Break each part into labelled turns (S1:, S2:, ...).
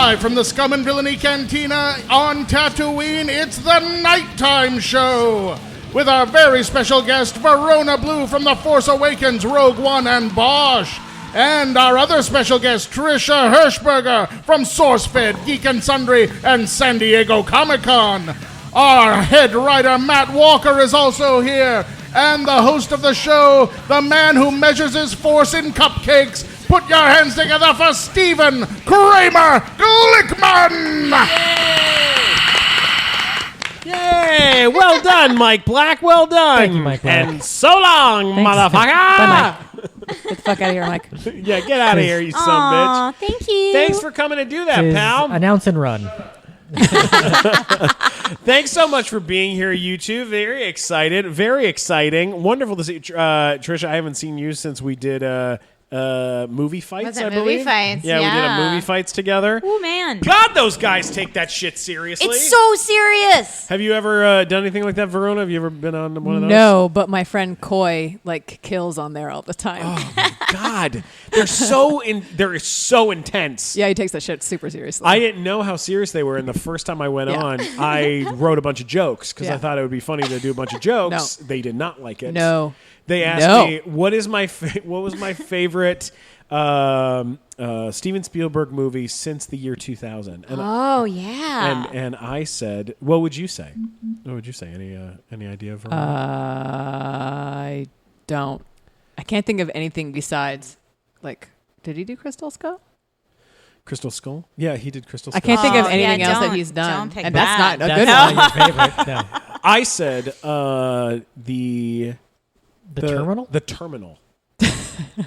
S1: Live from the Scum and Villainy Cantina on Tatooine, it's the Nighttime Show with our very special guest, Verona Blue from The Force Awakens, Rogue One, and Bosch. And our other special guest, Trish Hershberger from Sourcefed, Geek and Sundry, and San Diego Comic-Con. Our head writer, Matt Walker, is also here. And the host of the show, the man who measures his force in cupcakes. Put your hands together for Stephen Kramer Glickman!
S2: Yay! Well done, Mike Black. Well done.
S3: Thank you, Mike Black.
S2: And so long,
S3: Thanks.
S2: motherfucker.
S3: Bye, Mike. Get the fuck out of here, Mike.
S2: Yeah, get out of here, you son of a bitch.
S4: Thank you.
S2: Thanks for coming to do that,
S3: Tis
S2: pal.
S3: Announce and run.
S2: Thanks so much for being here, you two. Very excited. Very exciting. Wonderful to see. Trisha, I haven't seen you since we did movie fights,
S4: Was it
S2: I
S4: movie
S2: believe.
S4: fights?
S2: Yeah, we did
S4: Yeah.
S2: a movie fights together.
S4: Oh, man.
S2: God, those guys take that shit seriously.
S4: It's so serious.
S2: Have you ever done anything like that, Verona? Have you ever been on one of those?
S5: No, but my friend Coy kills on there all the time.
S2: Oh my God, they're so intense.
S5: Yeah, he takes that shit super seriously.
S2: I didn't know how serious they were, and the first time I went on, I wrote a bunch of jokes because I thought it would be funny to do a bunch of jokes.
S5: No.
S2: They did not like it.
S5: No.
S2: They asked me what was my favorite Steven Spielberg movie since the year 2000. And
S4: Oh, yeah.
S2: and I said, what would you say? What would you say? Any idea of?
S5: I don't. I can't think of anything besides, did he do Crystal Skull?
S2: Crystal Skull? Yeah, he did Crystal Skull.
S5: I can't think of anything
S4: yeah,
S5: else that
S4: don't-
S5: he's done.
S4: don't pick
S5: And
S4: that.
S5: that's not a
S3: That's
S5: good one.
S3: not your favorite. No.
S2: I said the
S3: Terminal?
S2: The Terminal.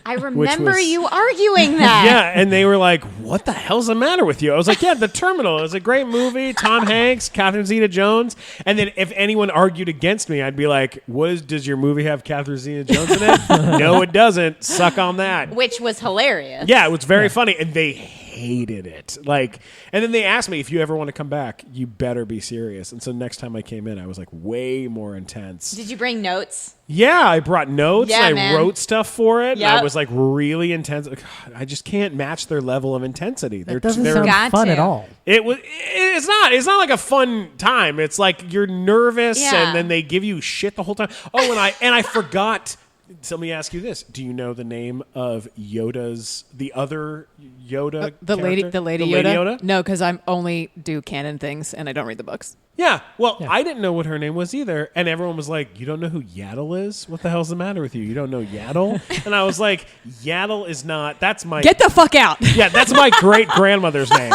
S4: I remember
S2: was-
S4: you arguing that.
S2: Yeah, and they were like, what the hell's the matter with you? I was like, yeah, The Terminal. It was a great movie. Tom Hanks, Catherine Zeta-Jones. And then if anyone argued against me, I'd be like, does your movie have Catherine Zeta-Jones in it? No, it doesn't. Suck on that.
S4: Which was hilarious.
S2: Yeah, it was very funny, and they hated it. And then they asked me, if you ever want to come back, you better be serious. And so next time I came in, I was way more intense.
S4: Did you bring notes?
S2: Yeah, I brought notes.
S4: Yeah,
S2: I
S4: man.
S2: wrote stuff for it. And I
S4: Yep.
S2: was really intense. God, I just can't match their level of intensity.
S3: That doesn't
S2: they're
S3: sound
S4: Got
S3: fun
S4: to.
S3: at all.
S2: It's not like a fun time. It's like you're nervous
S4: Yeah.
S2: and then they give you shit the whole time. Oh, and I forgot. So let me ask you this: do you know the name of the other Yoda?
S5: The lady
S2: character?
S5: Yoda? No, because I only do canon things and I don't read the books.
S2: Yeah. Well, I didn't know what her name was either, and everyone was like, "You don't know who Yaddle is? What the hell's the matter with you? You don't know Yaddle?" And I was like, "Yaddle is not. That's my
S5: Get the fuck out.
S2: yeah. That's my great grandmother's name.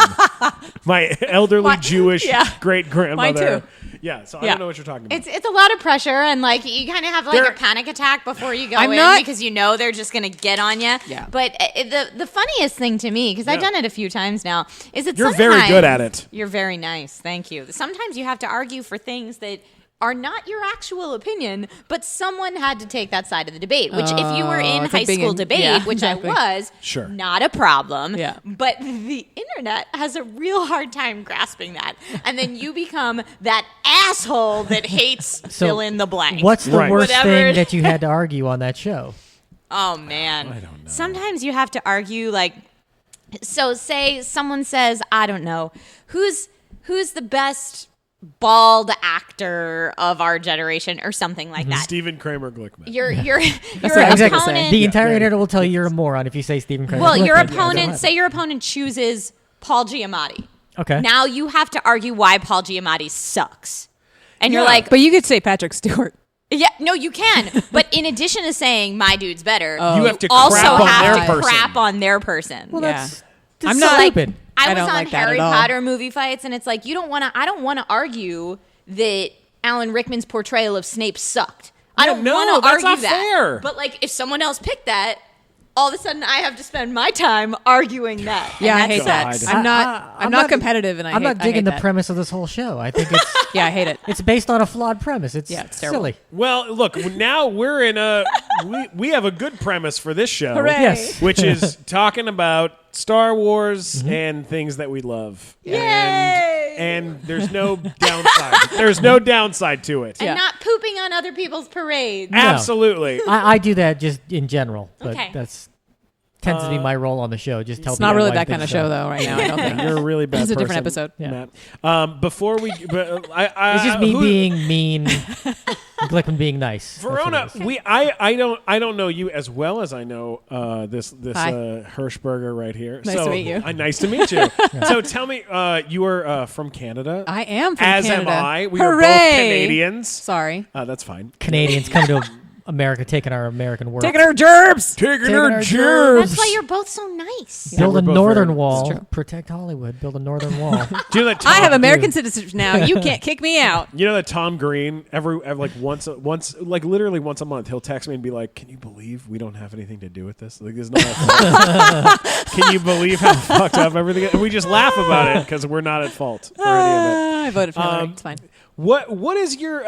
S2: My elderly Jewish great grandmother."
S5: Mine too.
S2: Yeah, so I don't know what you're talking about.
S4: It's a lot of pressure, and you kind of have a panic attack before you go because you know they're just going to get on you.
S5: Yeah.
S4: But the funniest thing to me, because I've done it a few times now, is that
S2: You're very good at it.
S4: You're very nice. Thank you. Sometimes you have to argue for things that are not your actual opinion, but someone had to take that side of the debate, which if you were in
S5: it's
S4: high
S5: like being
S4: school
S5: in-
S4: debate,
S5: yeah,
S4: which
S5: exactly.
S4: I was,
S2: Sure.
S4: not a problem.
S5: Yeah.
S4: But the internet has a real hard time grasping that. And then you become that asshole that hates fill in the blank.
S3: What's the
S2: Right.
S3: worst
S4: Whatever
S3: thing
S4: it-
S3: that you had to argue on that show?
S4: Oh, man.
S2: I don't know.
S4: Sometimes you have to argue, so say someone says, I don't know, who's the best bald actor of our generation or something like that.
S2: Stephen Kramer Glickman.
S4: Your
S5: what I was gonna say.
S4: opponent.
S3: The entire internet will tell you you're a moron if you say Stephen Kramer.
S4: Well, your
S3: Look,
S4: opponent, say your opponent chooses Paul Giamatti.
S3: Okay.
S4: Now you have to argue why Paul Giamatti sucks. And you're
S2: Yeah.
S4: like,
S5: But you could say Patrick Stewart.
S4: yeah, no, you can. But in addition to saying my dude's better,
S2: You have to
S4: also
S2: crap on
S4: have
S2: their
S4: to
S2: person.
S4: crap on their person.
S3: Well,
S5: Yeah.
S3: that's
S5: I'm not
S3: stupid.
S4: I
S5: I
S4: was
S5: don't
S4: on
S5: like that
S4: Harry
S5: at all.
S4: Potter movie fights, and it's like I don't want to argue that Alan Rickman's portrayal of Snape sucked. I don't
S2: no,
S4: want to
S2: that's
S4: argue
S2: not
S4: that.
S2: fair.
S4: But if someone else picked that, all of a sudden I have to spend my time arguing that. And
S5: Yeah, I
S4: that
S5: hate that.
S4: sucks.
S5: I'm not not competitive, and
S3: I'm not
S5: I
S3: digging
S5: hate
S3: the
S5: that.
S3: premise of this whole show. I think it's
S5: Yeah, I hate it.
S3: it's based on a flawed premise. It's
S5: It's terrible.
S3: silly.
S2: Well, look, now we're in we have a good premise for this show.
S5: Hooray.
S3: Yes.
S2: Which is talking about Star Wars
S3: Mm-hmm.
S2: and things that we love.
S4: Yay!
S2: And there's no downside. There's no downside to it.
S4: And not pooping on other people's parades.
S2: Absolutely.
S3: I do that just in general, but
S4: Okay.
S3: that's tends to be my role on the show. Just tell
S5: It's
S3: people
S5: not really
S3: why
S5: that
S3: the
S5: kind of show, though, right now. I don't think.
S2: You're a really bad
S5: It's a different
S2: person,
S5: episode.
S2: Matt. Before we...
S3: It's just me being mean, Glickman being nice. That's what
S2: Verona,
S3: it is.
S2: I don't know you as well as I know this
S5: Hi.
S2: Hershberger right here.
S5: Nice to meet you.
S2: Nice to meet you. So tell me, you are from Canada.
S5: I am from
S2: as
S5: Canada.
S2: am I. We are both
S5: Hooray!
S2: Canadians.
S5: Sorry.
S2: That's fine.
S3: Canadians come to America, taking our American work.
S5: Taking our gerbs.
S2: Taking
S3: our
S2: our
S3: gerbs.
S2: gerbs.
S4: That's why you're both so nice.
S3: Build
S2: we're
S3: a
S2: both
S3: northern
S2: very-
S3: wall.
S5: It's true.
S3: Protect Hollywood. Build a northern wall.
S2: Do you know that
S5: I have
S2: Tom-
S5: American citizenship now. You can't kick me out.
S2: You know that Tom Green every like once like literally once a month he'll text me and be like, "Can you believe we don't have anything to do with this? Like, there's no. Can you believe how fucked up everything is?" And we just laugh about it because we're not at fault for any of it.
S5: I voted for Hillary. It's fine.
S2: What is your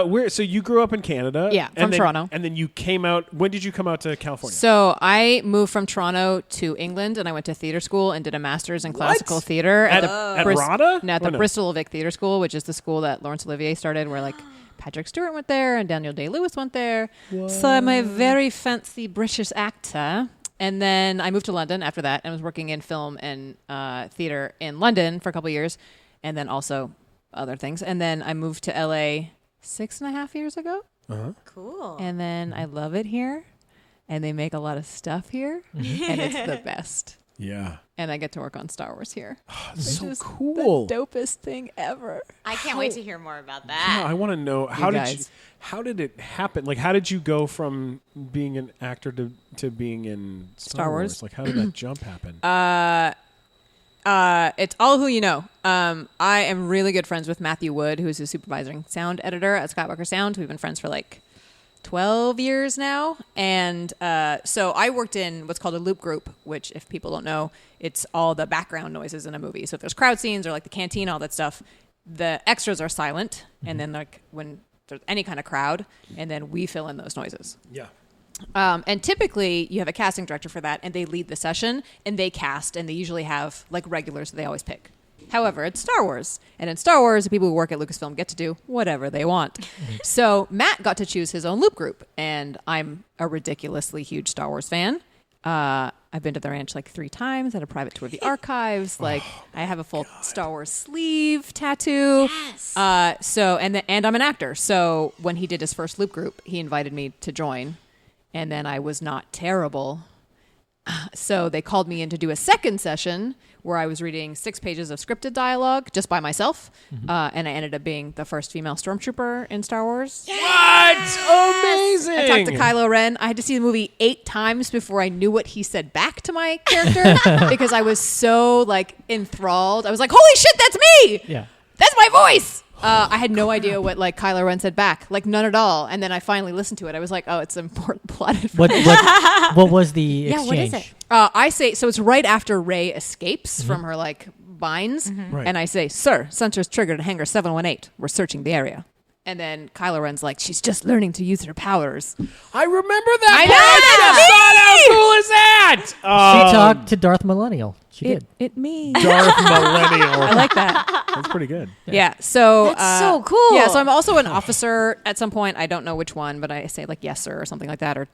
S2: where? So you grew up in Canada,
S5: Yeah,
S2: and
S5: from
S2: then-
S5: Toronto.
S2: and then you came out. When did you come out to California?
S5: So I moved from Toronto to England, and I went to theater school and did a master's in classical theater
S2: At
S5: Bris-
S2: RADA?
S5: No, at
S2: Or
S5: the
S2: no?
S5: Bristol Vic Theater School, which is the school that Laurence Olivier started, where like Patrick Stewart went there and Daniel Day-Lewis went there. So I'm a very fancy British actor. And then I moved to London after that and was working in film and theater in London for a couple of years, and then also other things. And then I moved to LA 6.5 years ago.
S4: Cool.
S5: And then I love it here. And they make a lot of stuff here. And it's the best.
S2: Yeah,
S5: And I get to work on Star Wars here.
S2: so
S5: Which is
S2: cool.
S5: The dopest thing ever.
S4: I can't wait to hear more about
S2: Yeah,
S4: that.
S2: I want to know how did it happen? Like, how did you go from being an actor to being in Star
S5: Wars?
S2: Like, how did that jump happen?
S5: It's all who you know. I am really good friends with Matthew Wood, who's a supervising sound editor at Skywalker Sound. We've been friends for like 12 years now. And so I worked in what's called a loop group, which if people don't know, it's all the background noises in a movie. So if there's crowd scenes or like the canteen, all that stuff, the extras are silent. And then like when there's any kind of crowd, and then we fill in those noises.
S2: Yeah.
S5: And typically you have a casting director for that, and they lead the session and they cast, and they usually have like regulars that they always pick. However, it's Star Wars, and in Star Wars, the people who work at Lucasfilm get to do whatever they want. So Matt got to choose his own loop group, and I'm a ridiculously huge Star Wars fan. I've been to the ranch like 3 times, had a private tour of the archives. Like I have a full Star Wars sleeve tattoo.
S4: Yes.
S5: And I'm an actor. So when he did his first loop group, he invited me to join. And then I was not terrible. So they called me in to do a second session where I was reading 6 pages of scripted dialogue just by myself. And I ended up being the first female Stormtrooper in Star Wars.
S2: What? Amazing!
S5: I talked to Kylo Ren. I had to see the movie 8 times before I knew what he said back to my character because I was so like enthralled. I was like, holy shit, that's me!
S3: Yeah.
S5: That's my voice! I had no idea what like Kylo Ren said back, like none at all. And then I finally listened to it. I was like, oh, it's an important plot information.
S3: What was the exchange?
S4: what is it?
S5: I say, so it's right after Rey escapes from her like binds.
S2: Right.
S5: And I say, sir, sensors triggered at hangar 718. We're searching the area. And then Kylo Ren's like, she's just learning to use her powers.
S2: I remember that.
S5: I
S2: part.
S5: know!
S2: How cool is that?
S3: She talked to Darth Millennial. She did.
S5: It me.
S2: Darth Millennial.
S5: I like that.
S2: That's pretty good.
S5: Yeah. So
S4: That's so cool.
S5: Yeah. So I'm also an officer at some point. I don't know which one, but I say like yes sir or something like that. Or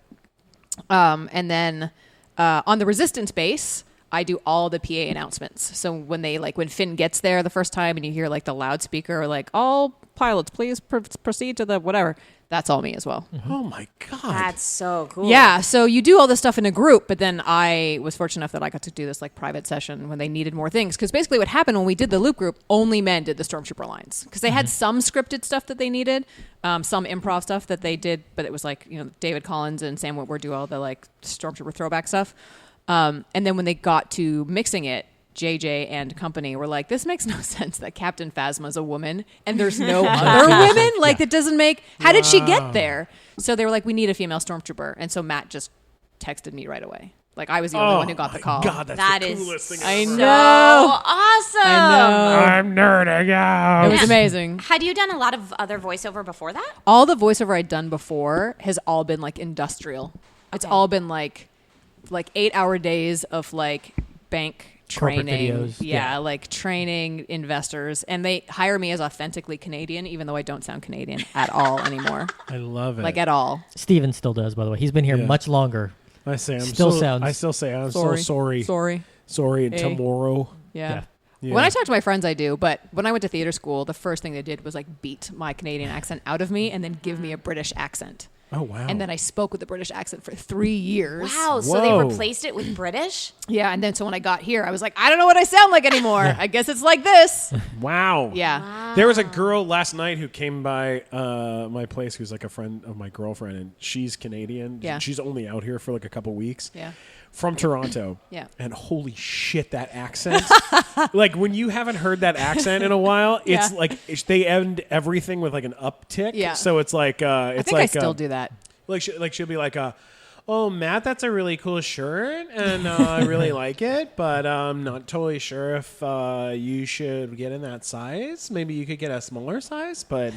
S5: and then on the Resistance base, I do all the PA announcements. So when Finn gets there the first time and you hear like the loudspeaker or like all pilots please proceed to the whatever, that's all me as well.
S2: Oh my god.
S4: That's so cool.
S5: Yeah, so you do all this stuff in a group, but then I was fortunate enough that I got to do this like private session when they needed more things. Because basically what happened when we did the loop group, only men did the Stormtrooper lines. Because they had some scripted stuff that they needed, some improv stuff that they did, but it was like, David Collins and Sam Witwer do all the like Stormtrooper throwback stuff. And then when they got to mixing it, JJ and company were like, this makes no sense that Captain Phasma is a woman and there's no other women. Like, that doesn't make... How did she get there? So they were like, we need a female Stormtrooper. And so Matt just texted me right away. Like, I was the only one who got the call.
S2: God, that's
S4: That
S2: the
S4: is
S2: coolest thing
S5: I
S2: ever.
S4: so
S5: know.
S4: awesome.
S5: I
S2: I'm nerding
S5: know.
S2: out.
S5: It was amazing.
S4: Had you done a lot of other voiceover before that?
S5: All the voiceover I'd done before has all been like industrial. It's
S4: Okay.
S5: all been like 8-hour days of like bank
S3: Corporate
S5: training.
S3: videos.
S5: Yeah,
S3: Yeah.
S5: like training investors. And they hire me as authentically Canadian, even though I don't sound Canadian at all anymore.
S2: I love it.
S5: Like at all.
S3: Steven still does, by the way. He's been here
S2: Yeah.
S3: much longer
S2: I say I'm
S3: Still
S2: so,
S3: sounds-
S2: I still say I'm so sorry.
S5: Sorry.
S2: And tomorrow.
S5: Yeah.
S2: Yeah.
S5: When I talk to my friends, I do. But when I went to theater school, the first thing they did was like beat my Canadian accent out of me and then give me a British accent.
S2: Oh wow.
S5: And then I spoke with the British accent for 3 years.
S4: Wow, so they
S2: Whoa.
S4: replaced it with British?
S5: Yeah, and then so when I got here, I was like, I don't know what I sound like anymore. I guess it's like this.
S2: Wow.
S5: Yeah.
S2: There was a girl last night who came by my place who's like a friend of my girlfriend, and she's Canadian.
S5: Yeah.
S2: She's only out here for like a couple weeks.
S5: Yeah.
S2: From Toronto.
S5: Yeah.
S2: And holy shit, that accent. Like when you haven't heard that accent in a while, it's
S5: Yeah.
S2: like they end everything with like an uptick.
S5: Yeah.
S2: So it's like it's
S5: I think
S2: like
S5: I still do that.
S2: Like she'll be like oh, Matt, that's a really cool shirt, and I really like it, but I'm not totally sure if you should get in that size. Maybe you could get a smaller size, but,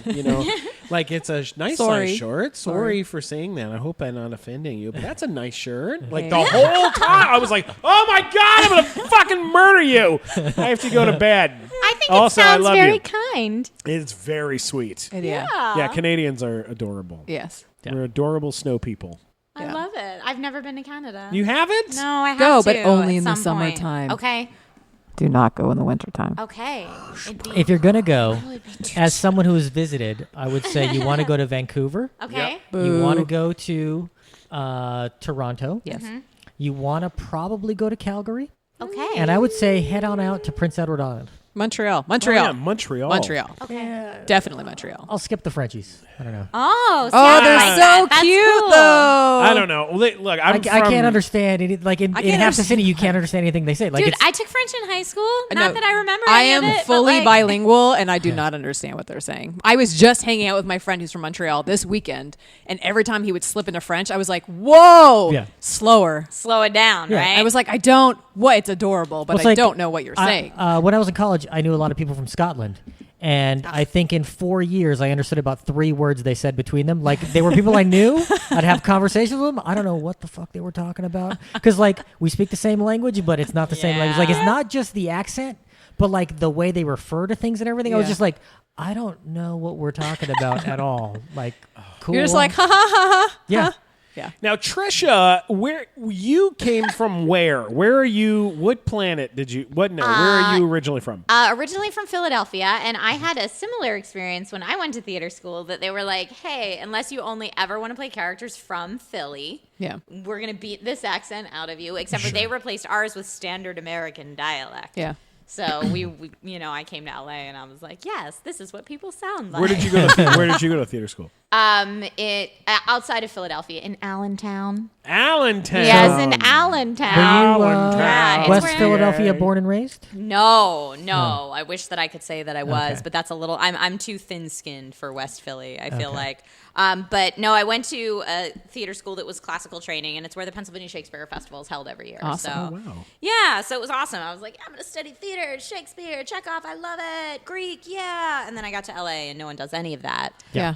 S2: like it's a nice size short. Sorry for saying that. I hope I'm not offending you, but that's a nice shirt. Like the whole time, I was like, oh, my God, I'm going to fucking murder you. I have to go to bed.
S4: I think
S2: Also,
S4: it
S2: I
S4: sounds
S2: love
S4: very
S2: you.
S4: kind.
S2: It's very sweet.
S5: Yeah.
S2: Yeah, Canadians are adorable.
S5: Yes.
S2: We're adorable snow people.
S4: I
S5: Yeah.
S4: love it. I've never been to Canada.
S2: You haven't?
S4: No, I have
S5: Go,
S4: to
S5: but only
S4: at
S5: in the
S4: some point.
S5: summertime.
S4: Okay.
S5: Do not go in the wintertime.
S4: Okay.
S3: If you're gonna go, as someone who has visited, I would say you want to go to Vancouver.
S4: Okay.
S3: You want to go to Toronto.
S5: Yes.
S3: You want to probably go to Calgary.
S4: Okay.
S3: And I would say head on out to Prince Edward Island.
S5: Montreal.
S2: Oh, yeah, Montreal.
S4: Okay.
S5: Definitely Montreal.
S3: I'll skip the Frenchies. I don't know.
S4: Oh, see,
S5: Oh,
S4: I
S5: they're
S4: like
S5: so
S4: that. That's
S5: cute,
S4: cool.
S5: though.
S2: I don't know. Look,
S3: I can't understand it. Like in
S5: can't
S3: half the
S5: understand-
S3: city, you can't understand anything they say. Like
S4: Dude,
S3: it's,
S4: I took French in high school.
S5: No,
S4: Not that I remember
S5: I
S4: any
S5: am
S4: of it,
S5: fully
S4: but, like,
S5: bilingual, and I do not understand what they're saying. I was just hanging out with my friend who's from Montreal this weekend, and every time he would slip into French, I was like, whoa,
S3: Yeah.
S5: slower.
S4: slow it down,
S3: Yeah,
S4: right?
S5: I was like, it's adorable, but
S3: Well, it's
S5: I
S3: like,
S5: don't know what you're saying.
S3: When I was in college, I knew a lot of people from Scotland. And I think in 4 years, I understood about 3 words they said between them. Like, they were people I knew. I'd have conversations with them. I don't know what the fuck they were talking about. Because, like, we speak the same language, but it's not the same language. Like, it's not just the accent, but, like, the way they refer to things and everything. I was
S5: Yeah.
S3: just like, I don't know what we're talking about at all. Like, cool.
S5: You're just like, ha, ha, ha, ha.
S3: yeah.
S5: Yeah.
S2: Now, Trisha, where you came from? Where are you? What planet did you? Where are you originally from?
S4: Originally from Philadelphia, and I had a similar experience when I went to theater school that they were like, hey, unless you only ever want to play characters from Philly,
S5: Yeah.
S4: we're going to beat this accent out of you, except for they replaced ours with standard American dialect.
S5: Yeah.
S4: So we I came to LA and I was like, yes, this is what people sound like.
S2: Where did you go? Where did you go to theater school?
S4: Outside of Philadelphia, in Allentown.
S2: Allentown.
S4: Yes, in Allentown.
S3: Were you
S4: Yeah, it's
S3: West
S4: where-
S3: Philadelphia born and raised?
S4: No. I wish that I could say that I was, but that's a little. I'm too thin-skinned for West Philly. I feel like. But no, I went to a theater school that was classical training, and it's where the Pennsylvania Shakespeare Festival is held every year.
S5: Awesome.
S4: So,
S2: Oh, wow.
S4: yeah, so it was awesome. I was like, I'm going to study theater, Shakespeare, Chekhov, I love it, Greek, yeah. And then I got to LA, and no one does any of that.
S5: Yeah.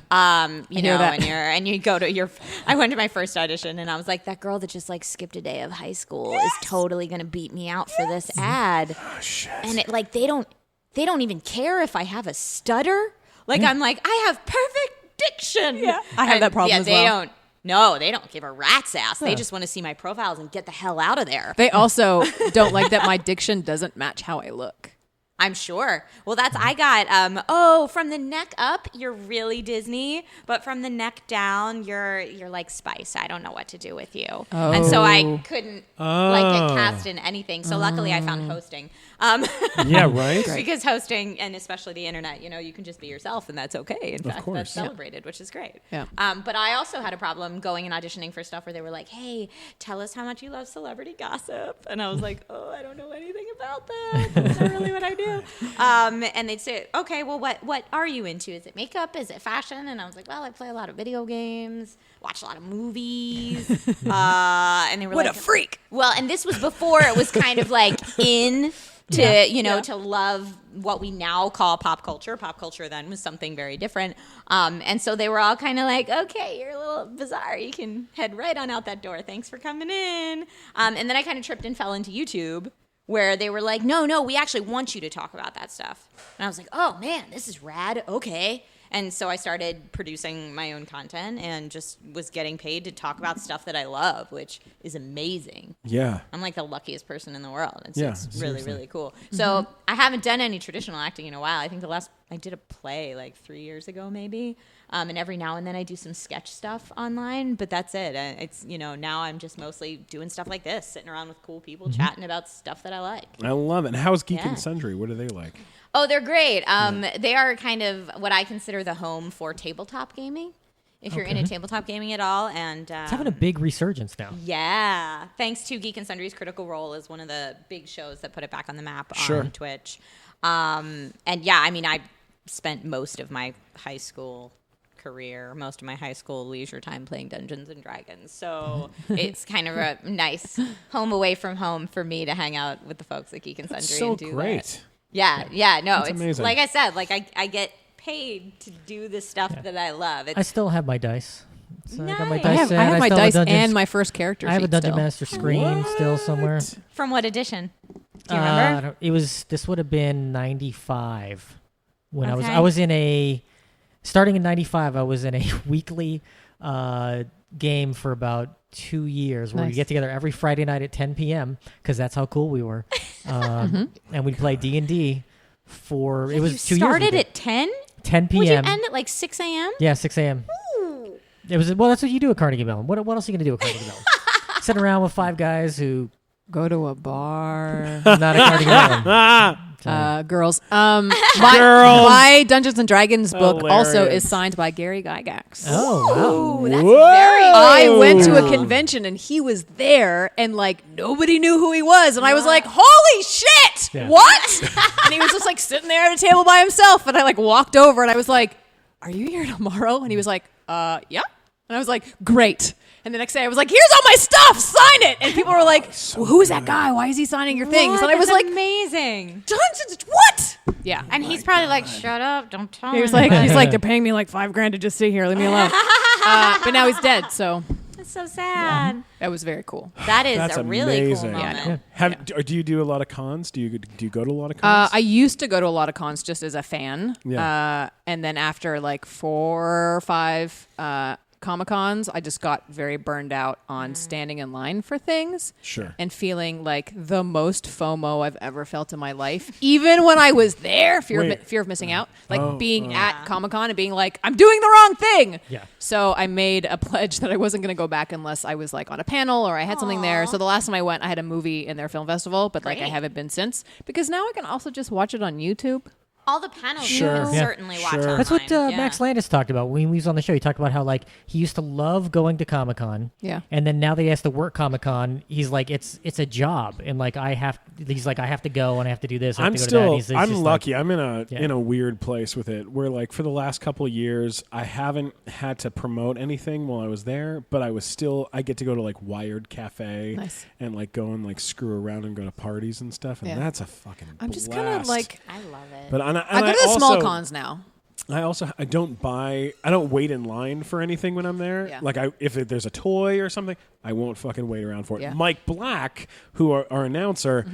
S4: You
S5: hear
S4: know,
S5: that.
S4: and you go to your. I went to my first audition, and I was like, that girl that just like skipped a day of high school is totally going to beat me out for this ad.
S2: Oh, shit.
S4: And it like they don't even care if I have a stutter. Like I'm like, I have perfect diction.
S5: Yeah. I have that problem as well.
S4: They don't give a rat's ass. They just want to see my profiles and get the hell out of there.
S5: They also don't like that my diction doesn't match how I look.
S4: I'm sure. Well, I got from the neck up, you're really Disney, but from the neck down, you're like Spice. I don't know what to do with you. And so I couldn't get cast in anything. So luckily I found hosting.
S2: Yeah, right.
S4: Because hosting, and especially the internet, you can just be yourself, and that's okay. In fact,
S2: course.
S4: that's celebrated, which is great.
S5: Yeah.
S4: But I also had a problem going and auditioning for stuff where they were like, hey, tell us how much you love celebrity gossip. And I was like, I don't know anything about that. That's not really what I do. And they'd say, okay, well, what are you into? Is it makeup? Is it fashion? And I was like, well, I play a lot of video games, watch a lot of movies. And they were
S5: What
S4: like,
S5: a freak.
S4: Well, and this was before it was kind of like in to, to love what we now call pop culture. Pop culture then was something very different. And so they were all kind of like, okay, you're a little bizarre. You can head right on out that door. Thanks for coming in. And then I kind of tripped and fell into YouTube, where they were like, no, we actually want you to talk about that stuff. And I was like, oh, man, this is rad. Okay. And so I started producing my own content and just was getting paid to talk about stuff that I love, which is amazing.
S2: Yeah.
S4: I'm like the luckiest person in the world. It's really,
S2: seriously.
S4: really cool. So I haven't done any traditional acting in a while. I think I did a play like 3 years ago, maybe. And every now and then I do some sketch stuff online, but that's it. It's, now I'm just mostly doing stuff like this, sitting around with cool people, chatting about stuff that I like.
S2: I love it. And how's Geek
S4: Yeah.
S2: and Sundry? What are they like?
S4: Oh, they're great. They are kind of what I consider the home for tabletop gaming. If you're into tabletop gaming at all, and
S3: It's having a big resurgence now.
S4: yeah, thanks to Geek and Sundry's Critical Role is one of the big shows that put it back on the map on Twitch. And yeah, I mean, I spent most of my high school career, most of my high school leisure time playing Dungeons and Dragons. So it's kind of a nice home away from home for me to hang out with the folks at Geek and Sundry
S2: So
S4: and do
S2: great.
S4: that. Yeah, no,
S2: That's
S4: it's
S2: amazing.
S4: like I said, like I get paid to do the stuff that I love.
S3: I still have my dice. So I got my
S4: Nice.
S3: dice.
S5: I have
S3: set.
S5: my
S3: still have a
S5: dice
S3: Dungeons-
S5: and my first character.
S3: I have a
S5: sheet
S3: Dungeon
S5: still.
S3: Master screen still somewhere.
S4: From what edition? Do you
S3: I
S4: remember?
S3: don't- this would have been 95 when
S4: Okay.
S3: I was in starting in 95. I was in a weekly game for about 2 years where we
S5: Nice.
S3: get together every Friday night at 10 p.m. because that's how cool we were, and we'd play D&D for it was
S4: You
S3: 2 years. we
S4: started
S3: did.
S4: at 10?
S3: 10 p.m.
S4: Would you end at like 6 a.m.?
S3: Yeah, 6 a.m. It was that's what you do at Carnegie Mellon. What else are you gonna do at Carnegie Mellon? Sit around with 5 guys who
S5: Go to a bar.
S3: not at Carnegie Mellon.
S5: Girls.
S2: Girls.
S5: My Dungeons and Dragons book also
S2: Hilarious.
S5: is signed by Gary Gygax.
S3: Oh, wow.
S4: Ooh, that's
S2: Whoa.
S4: very
S5: I went to a convention and he was there and like nobody knew who he was and I was like, holy shit,
S3: Yeah.
S5: what? And he was just like sitting there at a table by himself and I like walked over and I was like, are you here tomorrow? And he was like, yeah. And I was like, great. And the next day I was like, here's all my stuff, sign it. And people were like, well, who is that guy? Why is he signing your things? And I was like,
S4: amazing.
S5: Dungeons, what? Yeah.
S4: And he's probably like, shut up, don't tell me.
S5: He was like, they're paying me like $5,000 to just sit here. Leave me alone. But now he's dead. So
S4: That's so sad.
S5: that was very cool.
S4: That is
S2: That's
S4: a really
S2: amazing.
S4: cool moment.
S2: Do you do a lot of cons? Do you go to a lot of cons?
S5: I used to go to a lot of cons just as a fan.
S2: Yeah.
S5: And then after like 4 or 5 Comic-Cons, I just got very burned out on standing in line for things.
S2: Sure.
S5: And feeling like the most FOMO I've ever felt in my life. Even when I was there, fear of missing out. Like being at Comic-Con and being like, I'm doing the wrong thing.
S3: Yeah.
S5: So I made a pledge that I wasn't going to go back unless I was like on a panel or I had something there. So the last time I went, I had a movie in their film festival, but like I
S4: Great.
S5: haven't been since. Because now I can also just watch it on YouTube.
S4: All the panels
S2: Sure.
S4: you can
S2: Yeah.
S4: certainly watch
S2: Sure.
S4: online.
S3: That's what
S4: Yeah.
S3: Max Landis talked about when he was on the show. He talked about how like he used to love going to Comic-Con.
S5: Yeah.
S3: And then now that he has to work Comic-Con, he's like it's a job, and like I have to go and I have to do this. I have
S2: I'm
S3: to go to that.
S2: still
S3: He's
S2: I'm
S3: just
S2: lucky.
S3: Like,
S2: I'm in a
S3: Yeah.
S2: in a weird place with it where like for the last couple of years I haven't had to promote anything while I was there, but I get to go to like Wired Cafe
S5: Nice.
S2: and like go and like screw around and go to parties and stuff, and
S5: Yeah.
S2: that's a fucking
S5: I'm just
S2: blast.
S5: kind of like,
S4: I love it.
S2: But
S5: I go to the small cons now.
S2: I don't wait in line for anything when I'm there.
S5: Yeah.
S2: Like if there's a toy or something, I won't fucking wait around for it.
S5: Yeah.
S2: Mike Black, who our announcer,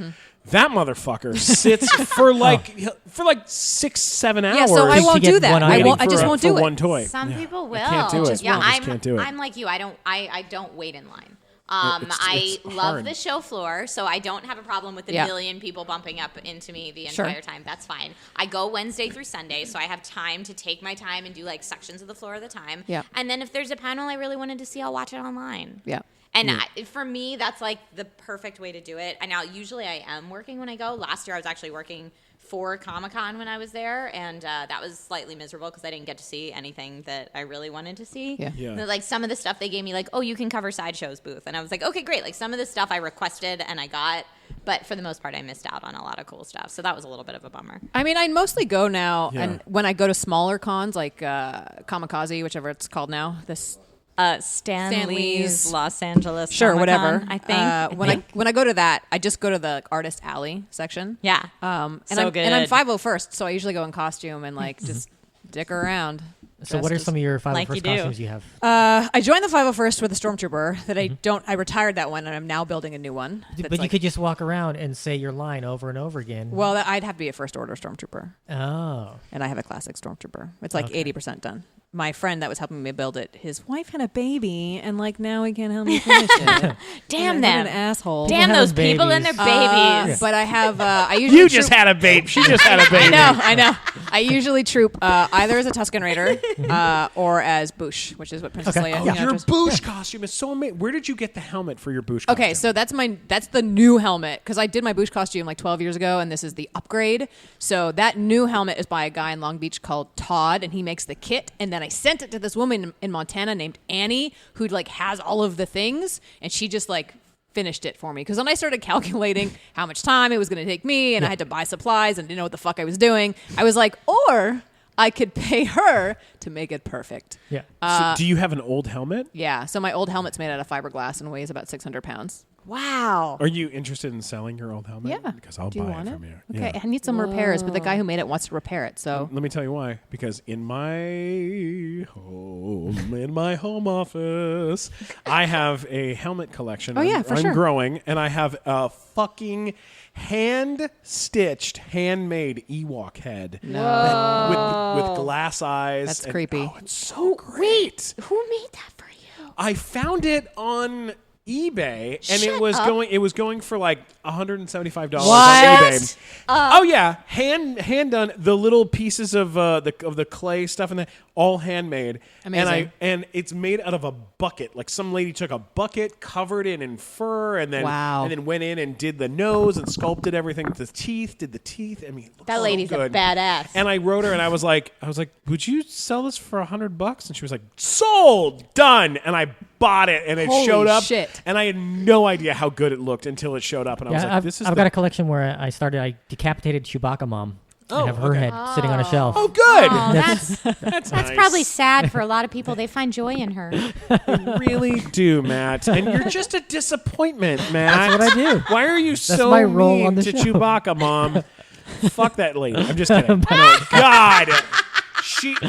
S2: that motherfucker sits for like 6-7 hours.
S5: Yeah, so I
S3: To
S5: won't
S3: get
S5: do that.
S3: one
S5: I
S3: item
S5: won't. I just won't
S2: for
S5: do it.
S2: one toy.
S4: Some
S2: Yeah.
S4: people will.
S2: I can't do it.
S4: Yeah,
S2: I just can't do it.
S4: I'm like you. I don't wait in line.
S2: It's
S4: I love
S2: hard.
S4: the show floor, so I don't have a problem with a
S5: Yeah.
S4: million people bumping up into me the
S5: Sure.
S4: entire time. That's fine. I go Wednesday through Sunday, so I have time to take my time and do like sections of the floor at a time.
S5: Yeah.
S4: And then if there's a panel I really wanted to see, I'll watch it online.
S5: Yeah.
S4: And for me, that's like the perfect way to do it. And now, usually I am working when I go. Last year, I was actually working for Comic-Con when I was there, and that was slightly miserable because I didn't get to see anything that I really wanted to see.
S5: Yeah.
S2: Yeah.
S4: Like some of the stuff they gave me, like, oh, you can cover Sideshow's booth. And I was like, okay, great. Like some of the stuff I requested and I got, but for the most part, I missed out on a lot of cool stuff. So that was a little bit of a bummer.
S5: I mean, I mostly go now,
S2: Yeah.
S5: and when I go to smaller cons like Kamikaze, whichever it's called now, this
S4: Stan
S5: Lee's
S4: Lee's Los Angeles
S5: sure
S4: Comic-Con,
S5: whatever.
S4: I think.
S5: When I go to that, I just go to the artist alley section.
S4: Yeah.
S5: And
S4: So
S5: I'm
S4: good.
S5: And I'm 501st, so I usually go in costume and like just dick around.
S3: So what are some of your 501st
S4: Like you do.
S3: costumes you have?
S5: I joined the 501st with a Stormtrooper that I retired that one, and I'm now building a new one.
S3: But you could just walk around and say your line over and over again.
S5: Well, I'd have to be a First Order Stormtrooper.
S3: Oh.
S5: And I have a classic Stormtrooper. It's like 80% done. My friend that was helping me build it, his wife had a baby, and like now he can't help me finish it.
S4: Damn
S5: What
S4: them.
S5: an asshole.
S4: Damn
S3: have
S4: those people and their babies.
S5: But I have. I usually
S2: You just had a babe. She just had a baby.
S5: I know. I usually troop either as a Tusken Raider or as Boosh, which is what Princess
S3: Okay.
S5: Leia.
S3: Oh,
S2: Your
S5: encounters.
S2: Boosh costume is so amazing. Where did you get the helmet for your Boosh costume?
S5: Okay, so that's the new helmet because I did my Boosh costume like 12 years ago, and this is the upgrade. So that new helmet is by a guy in Long Beach called Todd, and he makes the kit. And then I sent it to this woman in Montana named Annie, who like has all of the things, and she just like finished it for me. Because when I started calculating how much time it was going to take me, and I had to buy supplies and didn't know what the fuck I was doing, I was like, or I could pay her to make it perfect.
S3: Yeah.
S2: So do you have an old helmet?
S5: Yeah, so my old helmet's made out of fiberglass and weighs about 600 pounds.
S4: Wow.
S2: Are you interested in selling your old helmet?
S5: Yeah.
S2: Because I'll
S5: Do you
S2: buy
S5: want
S2: it
S5: it?
S2: from you.
S5: Okay,
S2: Yeah.
S5: I need some repairs, but the guy who made it wants to repair it. So
S2: Let me tell you why. Because in my home office, I have a helmet collection.
S5: Oh, yeah,
S2: I'm,
S5: for
S2: I'm
S5: sure.
S2: growing, and I have a fucking hand-stitched, handmade Ewok head with glass eyes.
S5: That's
S2: and-
S5: creepy.
S2: Oh, it's so great.
S4: Who made that for you?
S2: I found it on eBay, and
S4: Shut
S2: it was
S4: up.
S2: going for like $175
S5: What?
S2: on eBay. Oh yeah, hand done. The little pieces of the clay stuff and all handmade.
S5: Amazing.
S2: And it's made out of a bucket. Like some lady took a bucket, covered it in fur, and then
S5: Wow.
S2: and then went in and did the nose and sculpted everything. Did the teeth. I mean, it looks
S4: That
S2: so
S4: lady's
S2: good.
S4: a badass.
S2: And I wrote her, and I was like, would you sell this for $100? And she was like, sold, done. And I bought it, and it
S5: Holy
S2: showed up.
S5: shit.
S2: And I had no idea how good it looked until it showed up, and I was
S3: Yeah,
S2: like, "This is
S3: I've got a collection where I decapitated Chewbacca mom.
S2: Oh,
S3: I have her
S2: okay.
S3: head sitting on a shelf.
S2: oh, good.
S4: Oh, that's
S2: That's
S4: that's
S2: nice.
S4: probably sad for a lot of people. They find joy in her.
S2: You really do, Matt. And you're just a disappointment, Matt.
S3: That's what I do.
S2: Why are you so
S3: my role
S2: mean
S3: on the
S2: to
S3: show.
S2: Chewbacca, Mom? Fuck that lady. I'm just kidding. No, God.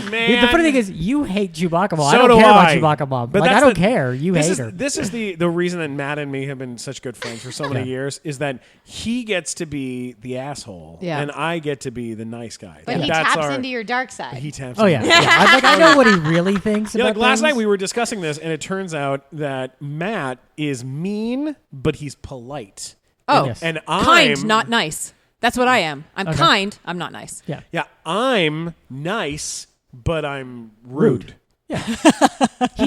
S2: Man.
S3: The funny thing is, you hate Chewbacca mom.
S2: So
S3: I don't
S2: do
S3: care
S2: I.
S3: about Chewbacca mom.
S2: But
S3: Like, I
S2: that's
S3: don't
S2: the-
S3: care. You
S2: this
S3: hate
S2: is,
S3: her.
S2: This is the reason that Matt and me have been such good friends for so many years is that he gets to be the asshole,
S5: Yeah.
S2: and I get to be the nice guy.
S4: But
S2: And
S4: he
S2: that's
S4: taps
S2: our-
S4: into your dark side.
S2: He taps.
S3: Oh yeah, yeah. I know what he really thinks.
S2: Yeah,
S3: about
S2: like last night
S3: things.
S2: we were discussing this, and it turns out that Matt is mean, but he's polite.
S5: Oh,
S3: Yes.
S2: And I'm
S5: kind, not nice. That's what I am. I'm
S3: Okay.
S5: kind. I'm not nice.
S3: Yeah.
S2: Yeah, I'm nice, but I'm rude.
S3: He's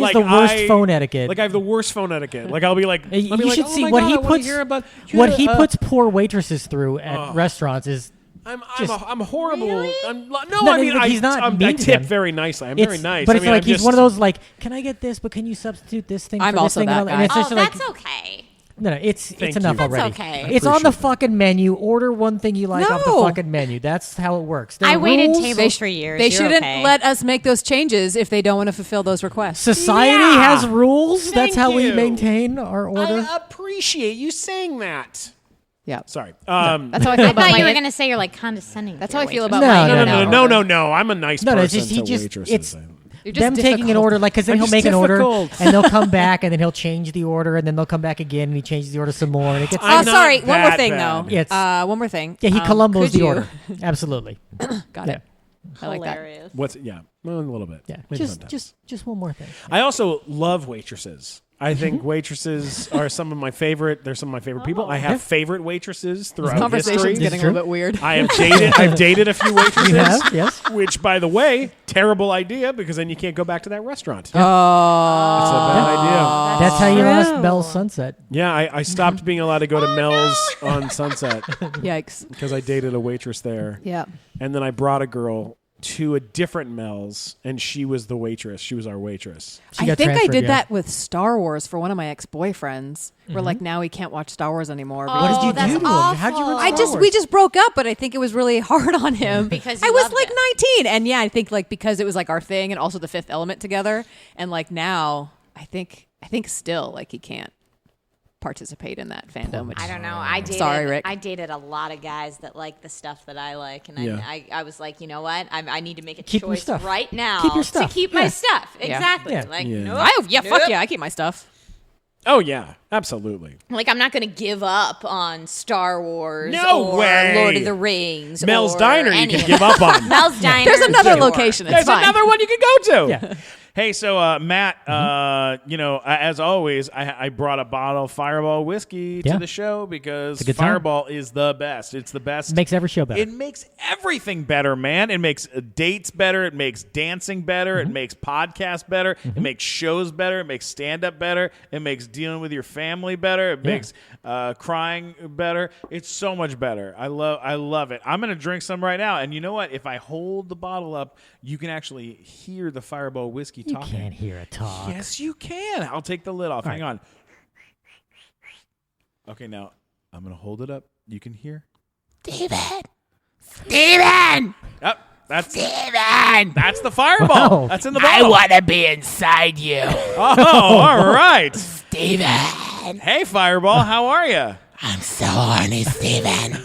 S2: Like,
S3: the worst
S2: I-
S3: phone etiquette.
S2: Like I have the worst phone etiquette. Like I'll be like,
S3: You
S2: I'll be like,
S3: should
S2: "Oh
S3: see
S2: my
S3: what
S2: God,
S3: he
S2: I wanna
S3: puts.
S2: hear about
S3: What he
S2: yeah,
S3: puts poor waitresses through at restaurants is.
S2: I'm
S3: just-
S2: I'm horrible.
S4: Really?
S2: No,
S3: No,
S2: I mean
S3: like, he's not
S2: I
S3: mean to
S2: tip
S3: them.
S2: very nicely. I'm
S3: It's,
S2: very nice.
S3: But
S2: I
S3: it's
S2: mean,
S3: like
S2: I'm
S3: he's
S2: just,
S3: one of those like, can I get this? But can you substitute this thing
S5: I'm
S3: for this
S5: also
S3: thing?
S5: that
S3: And it's
S5: guy.
S3: just
S4: Oh,
S3: like,
S4: that's okay.
S3: no, it's
S2: Thank
S3: enough
S2: you.
S3: already.
S4: That's okay.
S3: It's on the
S2: appreciate
S3: fucking menu. Order one thing you like off the
S5: No.
S3: fucking menu. That's how it works. There
S4: I
S3: are
S4: waited
S3: rules.
S4: tables for years.
S5: They
S4: You're
S5: shouldn't
S4: okay.
S5: let us make those changes if they don't want to fulfill those requests.
S3: Society
S2: Yeah.
S3: has rules.
S2: Thank
S3: That's how we
S2: you.
S3: maintain our order.
S2: I appreciate you saying that.
S5: Yeah.
S2: Sorry.
S5: That's how I feel
S4: I
S5: about
S4: thought
S5: my
S4: you were going to say you're like condescending.
S5: That's
S4: to
S5: how I
S4: your
S5: feel
S4: waitress.
S5: about my
S3: No,
S5: In-N-Out
S3: no,
S5: order.
S2: No. I'm a nice
S3: No,
S2: person
S3: no, it's just he
S2: to
S3: just
S2: waitresses.
S3: it's
S5: You're just
S3: them taking an
S5: difficult.
S3: order like because then
S2: I'm
S3: he'll
S2: just
S3: make an order
S2: difficult.
S3: and they'll come back and then he'll change the order and then they'll come back again and he changes the order some more and it gets.
S2: I'm not
S5: sorry. One more
S2: that
S5: thing,
S2: bad.
S5: though.
S3: Yes.
S5: One more thing.
S3: Yeah, he Columbos
S5: could
S3: the
S5: you-
S3: order. Absolutely.
S5: Got
S3: Yeah.
S5: it. I like that.
S4: Hilarious.
S2: What's yeah? Well, a little bit.
S3: Yeah.
S2: Maybe
S3: Just
S2: sometimes.
S3: just one more thing.
S2: I also love waitresses. I think waitresses are some of my favorite. They're some of my favorite people. I have favorite waitresses throughout
S5: Conversation's
S2: history.
S5: getting a
S3: true.
S5: little bit weird.
S2: I've dated a few waitresses.
S3: You have? Yes.
S2: Which, by the way, terrible idea because then you can't go back to that restaurant.
S5: Oh.
S2: It's a bad idea.
S3: That's how you
S4: true.
S3: lost Mel's Sunset.
S2: Yeah, I stopped being allowed to go to Mel's on Sunset
S5: Yikes.
S2: because I dated a waitress there.
S5: Yeah.
S2: And then I brought a girl to a different Mel's, and she was the waitress. She was our waitress.
S3: She
S5: I
S3: got
S5: think I
S3: transferred,
S5: did
S3: yeah.
S5: that with Star Wars for one of my ex-boyfriends. Where like now he can't watch Star Wars anymore.
S3: What did you
S4: that's
S3: do to him? How'd you ruin
S4: awful.
S3: Star Wars?
S5: We just broke up, but I think it was really hard on him
S4: Because
S5: I
S4: you
S5: was
S4: loved
S5: like
S4: it.
S5: 19, and yeah, I think like because it was like our thing, and also the Fifth Element together, and like now I think still like he can't participate in that fandom. Which
S4: I don't know.
S5: Sorry, Rick.
S4: I dated a lot of guys that like the stuff that I like, and
S2: Yeah.
S4: I was like, you know what? I need to make a
S3: Keep your
S4: choice
S3: stuff.
S4: right now
S3: Keep your stuff.
S4: to keep
S3: Yeah.
S4: my stuff.
S5: Yeah.
S4: Exactly.
S3: Yeah.
S4: Like,
S2: Yeah.
S4: nope,
S5: fuck
S4: nope.
S5: yeah, I keep my stuff.
S2: Oh yeah, absolutely.
S4: Like, I'm not going to give up on Star Wars
S2: No
S4: or
S2: way.
S4: Lord of the Rings.
S2: Mel's
S4: or
S2: Diner you
S4: any
S2: can
S4: of
S2: give
S4: that.
S2: up on.
S4: Mel's Diner.
S5: There's another
S4: sure.
S5: location. It's
S2: There's
S5: fine.
S2: another one you can go to.
S3: Yeah.
S2: Hey, so Matt, as always, I brought a bottle of Fireball whiskey to
S3: Yeah.
S2: the show because
S3: It's a good time.
S2: Fireball is the best. It's the best.
S3: Makes every show better.
S2: It makes everything better, man. It makes dates better. It makes dancing better. It makes podcasts better. It makes shows better. It makes stand-up better. It makes dealing with your family better. It makes crying better. It's so much better. I love it. I'm going to drink some right now. And you know what? If I hold the bottle up, you can actually hear the Fireball whiskey
S3: You
S2: talking.
S3: can't hear it talk.
S2: Yes, you can. I'll take the lid off.
S3: All
S2: Hang
S3: right.
S2: on. Okay, now I'm going to hold it up. You can hear.
S6: Steven!
S2: Oh, that's
S6: Steven!
S2: that's the Fireball.
S3: Wow.
S2: That's in the
S6: I
S2: bottle.
S6: want to be inside you.
S2: Oh, all right.
S6: Steven!
S2: Hey, Fireball, how are you?
S6: I'm so horny, Steven.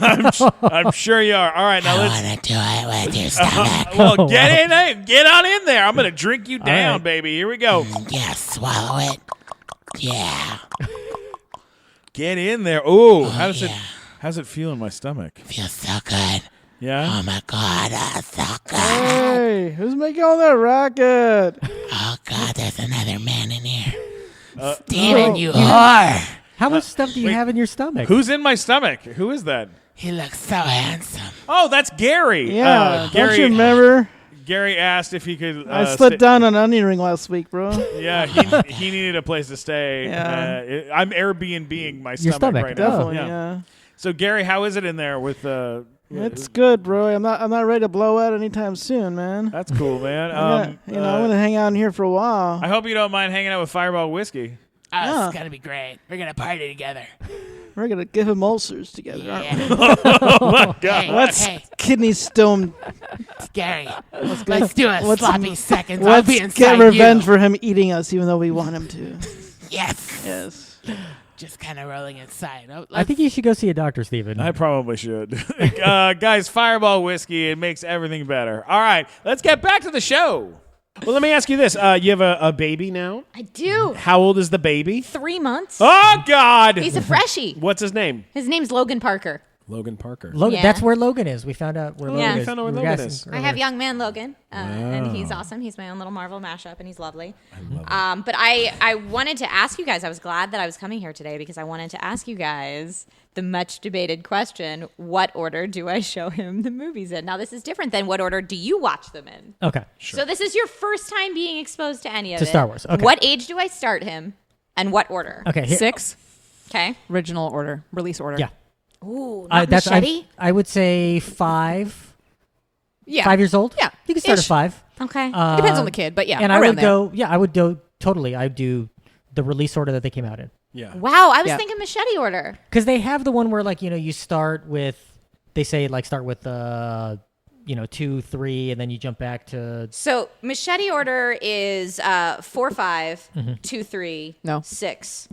S2: I'm sure you are. All right, now
S6: I
S2: let's.
S6: want to do it with your stomach.
S2: Well, get on in there. I'm gonna drink you down,
S3: right.
S2: baby. Here we go.
S6: Yeah, swallow it. Yeah.
S2: Get in there. Ooh,
S6: yeah.
S2: how's it feel in my stomach?
S6: Feels so good.
S2: Yeah.
S6: Oh my God, so good.
S7: Hey, who's making all that racket?
S6: Oh God, there's another man in here.
S2: Uh,
S6: Steven, you whore.
S3: How much stuff do you
S2: wait.
S3: have in your stomach?
S2: Who's in my stomach? Who is that?
S6: He looks so handsome.
S2: Oh, that's Gary.
S7: Yeah,
S2: Gary.
S7: don't you remember?
S2: Gary asked if he could.
S7: I slid down an onion ring last week, bro.
S2: Yeah, he needed a place to stay.
S7: Yeah.
S2: I'm Airbnb-ing my
S3: Your
S2: stomach
S3: stomach,
S2: right now.
S7: Definitely, yeah.
S2: So Gary, how is it in there with
S7: It's good, bro. I'm not ready to blow out anytime soon, man.
S2: That's cool, man.
S7: I'm gonna hang out in here for a while.
S2: I hope you don't mind hanging out with Fireball whiskey.
S6: Oh,
S7: Yeah.
S6: it's gonna be great. We're gonna party together.
S7: We're gonna give him ulcers together, aren't we?
S2: Oh my God.
S6: Hey,
S7: Let's
S6: hey,
S7: kidney stone.
S6: Gary. Let's do a
S7: let's-
S6: sloppy seconds. I'll be
S7: Let's
S6: inside
S7: get revenge
S6: you.
S7: for him eating us, even though we want him to.
S6: Yes.
S7: Yes.
S6: Just kind of rolling inside. Oh,
S3: I think you should go see a doctor, Steven.
S2: I probably should. Guys, Fireball whiskey, it makes everything better. All right, let's get back to the show. Well, let me ask you this. You have a baby now?
S4: I do.
S2: How old is the baby?
S4: 3 months.
S2: Oh, God.
S4: He's a freshie.
S2: What's his name?
S4: His name's Logan Parker.
S2: Logan Parker.
S3: Logan,
S4: Yeah.
S3: that's where Logan is. We found out where
S4: Yeah.
S3: Logan
S4: You
S3: is.
S2: found out where
S3: We were
S2: Logan
S3: guessing
S2: is.
S4: I have
S3: earlier.
S4: young man Logan, and he's awesome. He's my own little Marvel mashup, and he's lovely. But I wanted to ask you guys, I was glad that I was coming here today because I wanted to ask you guys the much debated question, what order do I show him the movies in? Now, this is different than what order do you watch them in?
S3: Okay.
S4: So this is your first time being exposed to any of
S3: To
S4: it.
S3: Star Wars, okay.
S4: What age do I start him, and what order?
S3: Okay. Here,
S5: 6
S4: Okay.
S5: original order, release order.
S3: Yeah.
S4: Ooh, not
S3: That's
S4: machete?
S3: I would say 5.
S5: Yeah.
S3: 5 years old.
S5: Yeah.
S3: You can start
S5: Ish.
S3: at 5.
S4: Okay.
S5: It depends on the kid, but yeah,
S3: And I
S5: around
S3: would
S5: there.
S3: go. Yeah, I would go totally. I'd do the release order that they came out in.
S2: Yeah.
S4: Wow, I was
S5: Yeah.
S4: thinking machete order.
S3: Because they have the one where you start with. They say start with 2, 3, and then you jump back to.
S4: So machete order is 4, 5,
S3: Mm-hmm.
S4: 2, 3,
S5: No.
S4: 6.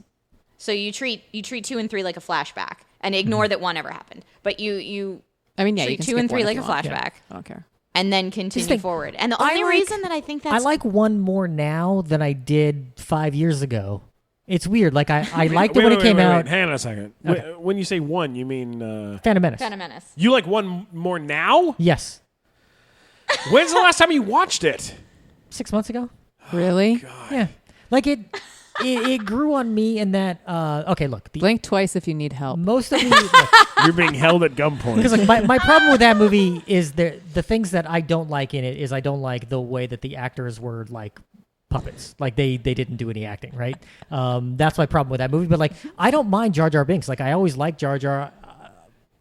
S4: So you treat 2 and 3 like a flashback and ignore
S3: Mm-hmm.
S4: that one ever happened. But you
S5: I mean, yeah, you
S4: treat
S5: can
S4: 2
S5: skip
S4: and 3
S5: one
S4: like
S5: if
S4: a
S5: you want.
S4: flashback
S5: I don't care.
S4: and then continue
S3: think-
S4: forward. And the
S3: I
S4: only
S3: like-
S4: reason that I think that's
S3: I like one more now than I did 5 years ago. It's weird. Like I liked it when it came out.
S2: Hang on a second.
S3: Okay.
S2: When you say one, you mean
S3: Phantom Menace.
S4: Phantom Menace.
S2: you like one more now?
S3: Yes.
S2: When's the last time you watched it?
S3: 6 months ago.
S5: Really?
S3: Yeah. Like it grew on me in that. Okay, look.
S5: Blink twice if you need help.
S3: Most of
S2: You're being held at gunpoint.
S3: because my problem with that movie is the things that I don't like in it is I don't like the way that the actors were like puppets. Like they didn't do any acting, right? That's my problem with that movie. But I don't mind Jar Jar Binks. I always liked Jar Jar.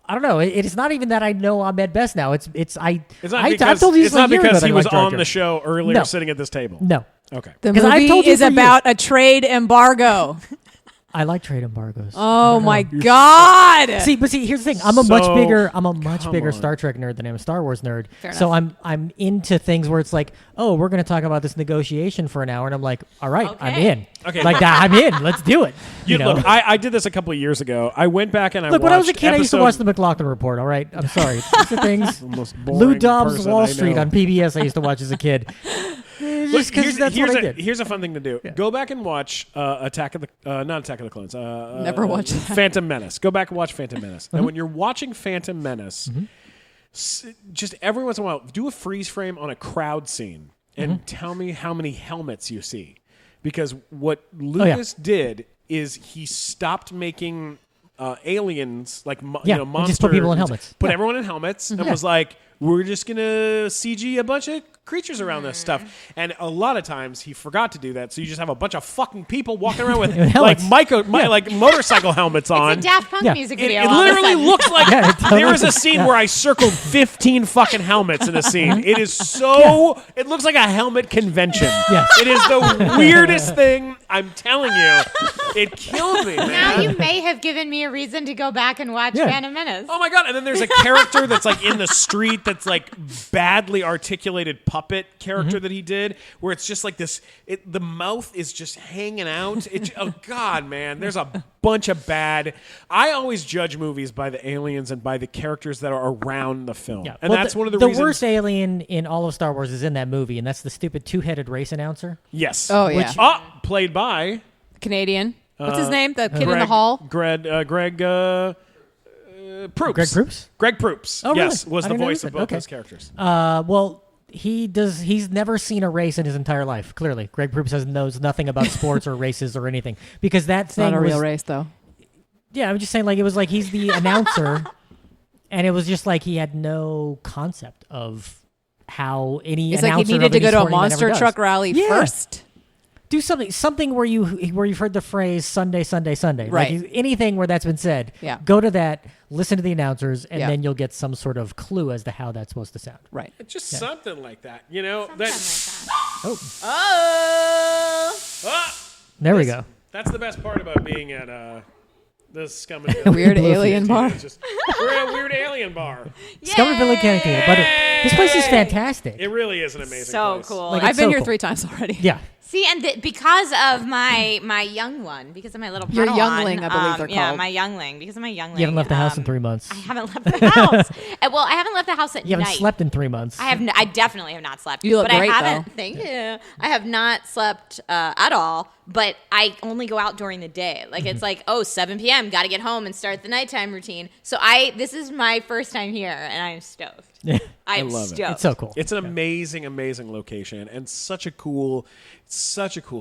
S3: I don't know. It's not even that I know Ahmed Best now. It's
S2: It's not
S3: I've
S2: because,
S3: told you
S2: it's
S3: this
S2: not
S3: a year
S2: because
S3: that
S2: he
S3: I
S2: was
S3: like Jar
S2: on
S3: Jar.
S2: the show earlier
S3: No.
S2: sitting at this table.
S3: No.
S2: Okay.
S5: The
S3: 'Cause I've
S5: movie
S3: told you
S5: is
S3: for years.
S5: about a trade embargo.
S3: I like trade embargoes.
S5: Oh my God!
S3: See, here's the thing. I'm a
S2: So,
S3: much bigger
S2: on.
S3: Star Trek nerd than I'm a Star Wars nerd.
S5: Fair
S3: So I'm into things where it's like, oh, we're going to talk about this negotiation for an hour, and I'm like, all right, I'm in.
S2: Okay.
S3: Like that, I'm in. Let's do it. You know.
S2: Look, I did this a couple of years ago. I went back and I
S3: Look,
S2: watched
S3: when I was a kid, I used to
S2: episode-
S3: watch the McLaughlin Report. All right, I'm sorry. These are things.
S2: The most
S3: Lou
S2: boring
S3: Dobbs'
S2: person
S3: Wall
S2: I
S3: Street
S2: know.
S3: on PBS. I used to watch as a kid.
S2: Look,
S3: Just because that's what I did.
S2: Here's a fun thing to do. Go back and watch not Attack of the Clones.
S5: Never watched that.
S2: Phantom Menace. Go back and watch Phantom Menace. And when you're watching Phantom Menace, just every once in a while, do a freeze frame on a crowd scene and tell me how many helmets you see. Because what Lucas did is he stopped making aliens like monsters.
S3: Just put people in helmets.
S2: Put
S3: Yeah.
S2: everyone in helmets and was like, we're just gonna CG a bunch of creatures around this stuff. And a lot of times he forgot to do that, so you just have a bunch of fucking people walking around with like
S3: helmets.
S2: like motorcycle helmets on.
S4: It's a Daft Punk
S3: Yeah.
S4: music
S2: It,
S4: video.
S2: it
S4: all of a
S2: literally
S4: sudden.
S2: looks like
S3: Yeah, it totally
S2: there is a
S3: is.
S2: scene where I circled 15 fucking helmets in a scene. It is so. It looks like a helmet convention.
S3: Yes.
S2: It is the weirdest thing. I'm telling you, it killed me, man.
S4: Now you may have given me a reason to go back and watch
S3: Yeah.
S4: Phantom Menace.
S2: Oh my god! And then there's a character that's like in the street that's like badly articulated puppet character that he did, where it's just like this. The mouth is just hanging out. Oh god, man! There's a bunch of bad. I always judge movies by the aliens and by the characters that are around the film,
S3: Yeah.
S2: and
S3: Well,
S2: that's one of the
S3: the
S2: reasons.
S3: worst alien in all of Star Wars is in that movie, and that's the stupid two-headed race announcer.
S2: Yes.
S5: Oh yeah,
S2: Played by
S5: Canadian. What's his name? The kid in the
S2: Greg-
S5: hall.
S2: Greg Proops.
S3: Greg Proops?
S2: Greg Proops.
S3: Oh, really?
S2: Yes, was
S3: I
S2: the
S3: didn't know
S2: voice
S3: that.
S2: of both
S3: Okay.
S2: those characters.
S3: Well, he's never seen a race in his entire life. Clearly, Greg Proops knows nothing about sports or races or anything because that
S5: It's
S3: thing
S5: not a real
S3: was,
S5: race though.
S3: Yeah, I'm just saying, like, it was like he's the announcer, and it was just like he had no concept of how any.
S5: It's like he
S3: announcer
S5: needed
S3: of
S5: to
S3: any
S5: go to a
S3: sport even
S5: monster
S3: ever does.
S5: truck rally
S3: Yeah.
S5: first.
S3: Do something where you've heard the phrase Sunday, Sunday, Sunday.
S5: Right.
S3: Like anything where that's been said.
S5: Yeah.
S3: Go to that, listen to the announcers, and
S5: Yeah.
S3: then you'll get some sort of clue as to how that's supposed to sound.
S5: Right.
S2: It's just something like that, you know. That,
S3: Oh,
S2: ah,
S3: there we go.
S2: that's the best part about being at the Scum and Villainy
S5: Weird
S2: Cantina.
S5: alien bar.
S2: It's just- we're at a weird alien bar.
S3: Scum and Villainy Cantina. But this place is fantastic.
S2: It really is an amazing
S4: So
S2: place.
S4: cool.
S3: Like,
S5: I've
S3: it's
S5: been
S3: so
S5: here
S3: cool.
S5: 3 times already.
S3: Yeah.
S4: See, and because of my young one, because of my little
S5: Your
S4: Padawan,
S5: youngling, I believe they're
S4: Yeah,
S5: called.
S4: my youngling, because of my youngling.
S3: You haven't left the house in 3 months.
S4: I haven't left the house. Well, I haven't left the house at
S3: You haven't
S4: night.
S3: slept in 3 months.
S4: I definitely have not slept.
S5: You look
S4: but
S5: great,
S4: I haven't.
S5: though.
S4: Thank you. I have not slept at all. But I only go out during the day. Like it's like 7 p.m. Got to get home and start the nighttime routine. So this is my first time here, and I'm stoked. I'm
S2: love it.
S4: stoked.
S3: It's so cool.
S2: It's an amazing, amazing location and such a cool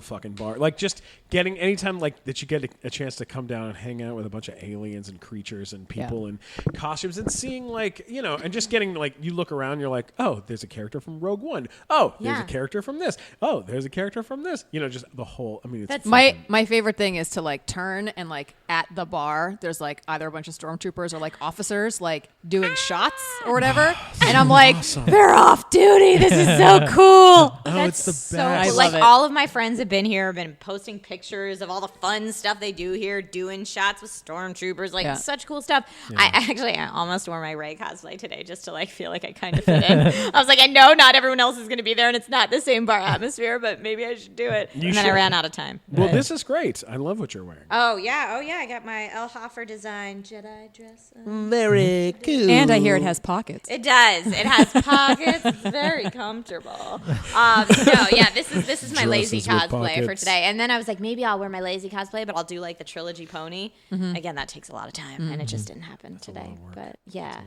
S2: fucking bar. Like just getting anytime like that you get a chance to come down and hang out with a bunch of aliens and creatures and people in costumes and seeing like, you know, and just getting like you look around, you're like, oh, there's a character from Rogue One. Oh, there's a
S4: Yeah.
S2: character from this. Oh, there's a character from this. You know, just the whole. I mean, it's
S4: That's-
S5: My favorite thing is to like turn and like at the bar there's like either a bunch of stormtroopers or like officers like doing shots or whatever, and I'm like, they're off duty. This is so cool.
S4: That's
S2: it's the
S4: so
S2: best.
S5: I
S4: cool.
S5: love
S4: Like
S5: it.
S4: all of my friends have been here, have been posting pictures of all the fun stuff they do here, doing shots with stormtroopers, like
S5: Yeah.
S4: such cool stuff. I almost wore my Rey cosplay today just to like feel like I kind of fit in. I was like, I know not everyone else is going to be there, and it's not the same bar atmosphere, but maybe I should do it. And then I
S2: should.
S4: ran out of time.
S2: Well, this is great. I love what you're wearing.
S4: Oh yeah, I got my El Hoffer design Jedi dress.
S7: Very cool.
S5: And I hear it has pockets.
S4: It does. It has pockets. It's very comfortable. No, yeah, this is my lazy
S2: Dresses with
S4: cosplay for
S2: pockets.
S4: today. And then I was like, maybe I'll wear my lazy cosplay, but I'll do like the trilogy pony. Again, that takes a lot of time, and it just didn't happen today. But yeah,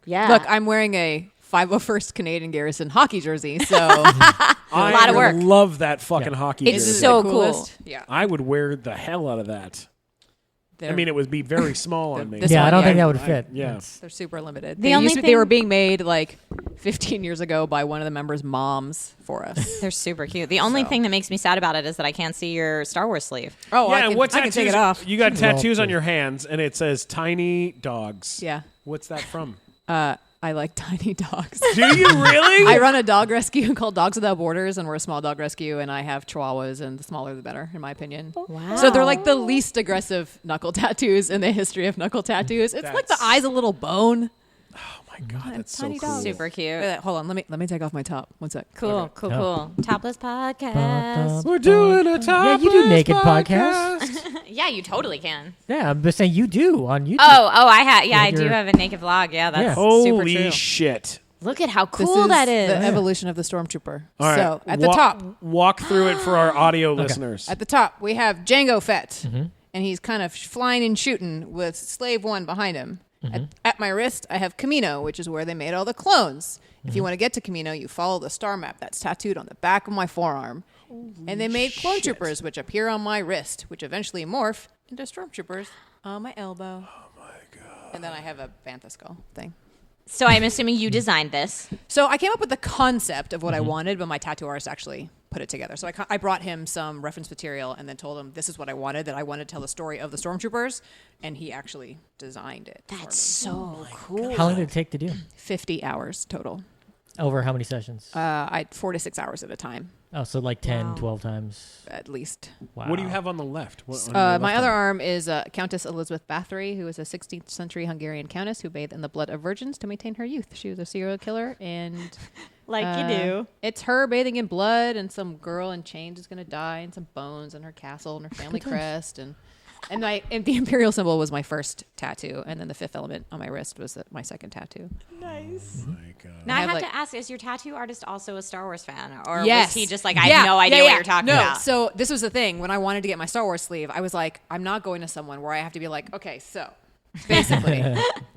S4: yeah.
S5: Look, I'm wearing a 501st Canadian Garrison hockey jersey, so
S2: I
S4: lot of work.
S2: love that fucking hockey.
S4: It's
S2: jersey.
S4: so
S5: the
S4: cool.
S5: coolest. Yeah.
S2: I would wear the hell out of that. I mean, it would be very small on me.
S5: This
S3: yeah,
S5: one,
S3: I don't
S5: yeah.
S3: think that would fit.
S2: yeah.
S3: That's-
S5: They're super limited.
S4: The only
S5: they
S4: thing-
S5: were being made like 15 years ago by one of the members' moms for us.
S4: They're super cute. The only thing that makes me sad about it is that I can't see your Star Wars sleeve.
S5: Oh,
S2: Yeah,
S5: I can,
S2: what
S5: I can
S2: tattoos?
S5: take it off.
S2: You got tattoos
S3: Well,
S2: on your hands, and it says "tiny dogs."
S5: Yeah.
S2: What's that from?
S5: I I like tiny dogs.
S2: Do you really?
S5: I run a dog rescue called Dogs Without Borders, and we're a small dog rescue, and I have chihuahuas, and the smaller the better, in my opinion.
S4: Wow.
S5: So they're like the least aggressive knuckle tattoos in the history of knuckle tattoos. It's like the eye's a little bone.
S2: Oh my God, that's so
S5: tiny
S2: cool.
S5: dogs.
S4: Super cute.
S5: Hold on, let me take off my top. One sec.
S4: Cool. Topless podcast.
S2: We're doing a
S3: Yeah,
S2: top.
S3: you do naked podcasts.
S4: Yeah, you totally can.
S3: Yeah, I'm just saying you do on YouTube.
S4: Oh, I have. Yeah, I
S3: With
S4: do
S3: your-
S4: have a naked vlog. Yeah, that's
S3: Yeah.
S4: super
S2: Holy
S4: true.
S2: shit!
S4: Look at how
S5: This
S4: cool that is.
S5: the evolution of the Stormtrooper.
S2: All right,
S5: So at the top,
S2: walk through it for our audio listeners.
S5: at the top, we have Jango Fett, and he's kind of flying and shooting with Slave One behind him. At my wrist, I have Camino, which is where they made all the clones. If you want to get to Camino, you follow the star map that's tattooed on the back of my forearm. And they made clone troopers, which appear on my wrist, which eventually morph into stormtroopers on my elbow. Oh my God. And then I have a bantha skull thing.
S4: So I'm assuming you designed this.
S5: So I came up with the concept of what I wanted, but my tattoo artist actually put it together. So I brought him some reference material and then told him this is what I wanted, that I wanted to tell the story of the stormtroopers, and he actually designed it.
S4: That's so cool.
S3: How long did it take to do?
S5: 50 hours total.
S3: Over how many sessions?
S5: I 4 to 6 hours at a time,
S3: Oh, so like 10, 12 times.
S5: at least.
S3: Wow.
S2: What do you have on the left? What, on your left
S5: My other
S2: arm?
S5: arm is Countess Elizabeth Bathory, who is a 16th century Hungarian countess who bathed in the blood of virgins to maintain her youth. She was a serial killer, and
S4: Like you do.
S5: it's her bathing in blood, and some girl in chains is going to die, and some bones, and her castle, and her family crest, and the imperial symbol was my first tattoo, and then the fifth element on my wrist was my second tattoo.
S4: Nice.
S2: Oh my God.
S4: Now
S5: I
S4: I
S5: have,
S4: have
S5: like-
S4: to ask: is your tattoo artist also a Star Wars fan, or
S5: Yes.
S4: was he just like, I have no idea what you're talking about?
S5: So this was the thing. When I wanted to get my Star Wars sleeve, I was like, I'm not going to someone where I have to be like, okay, so basically,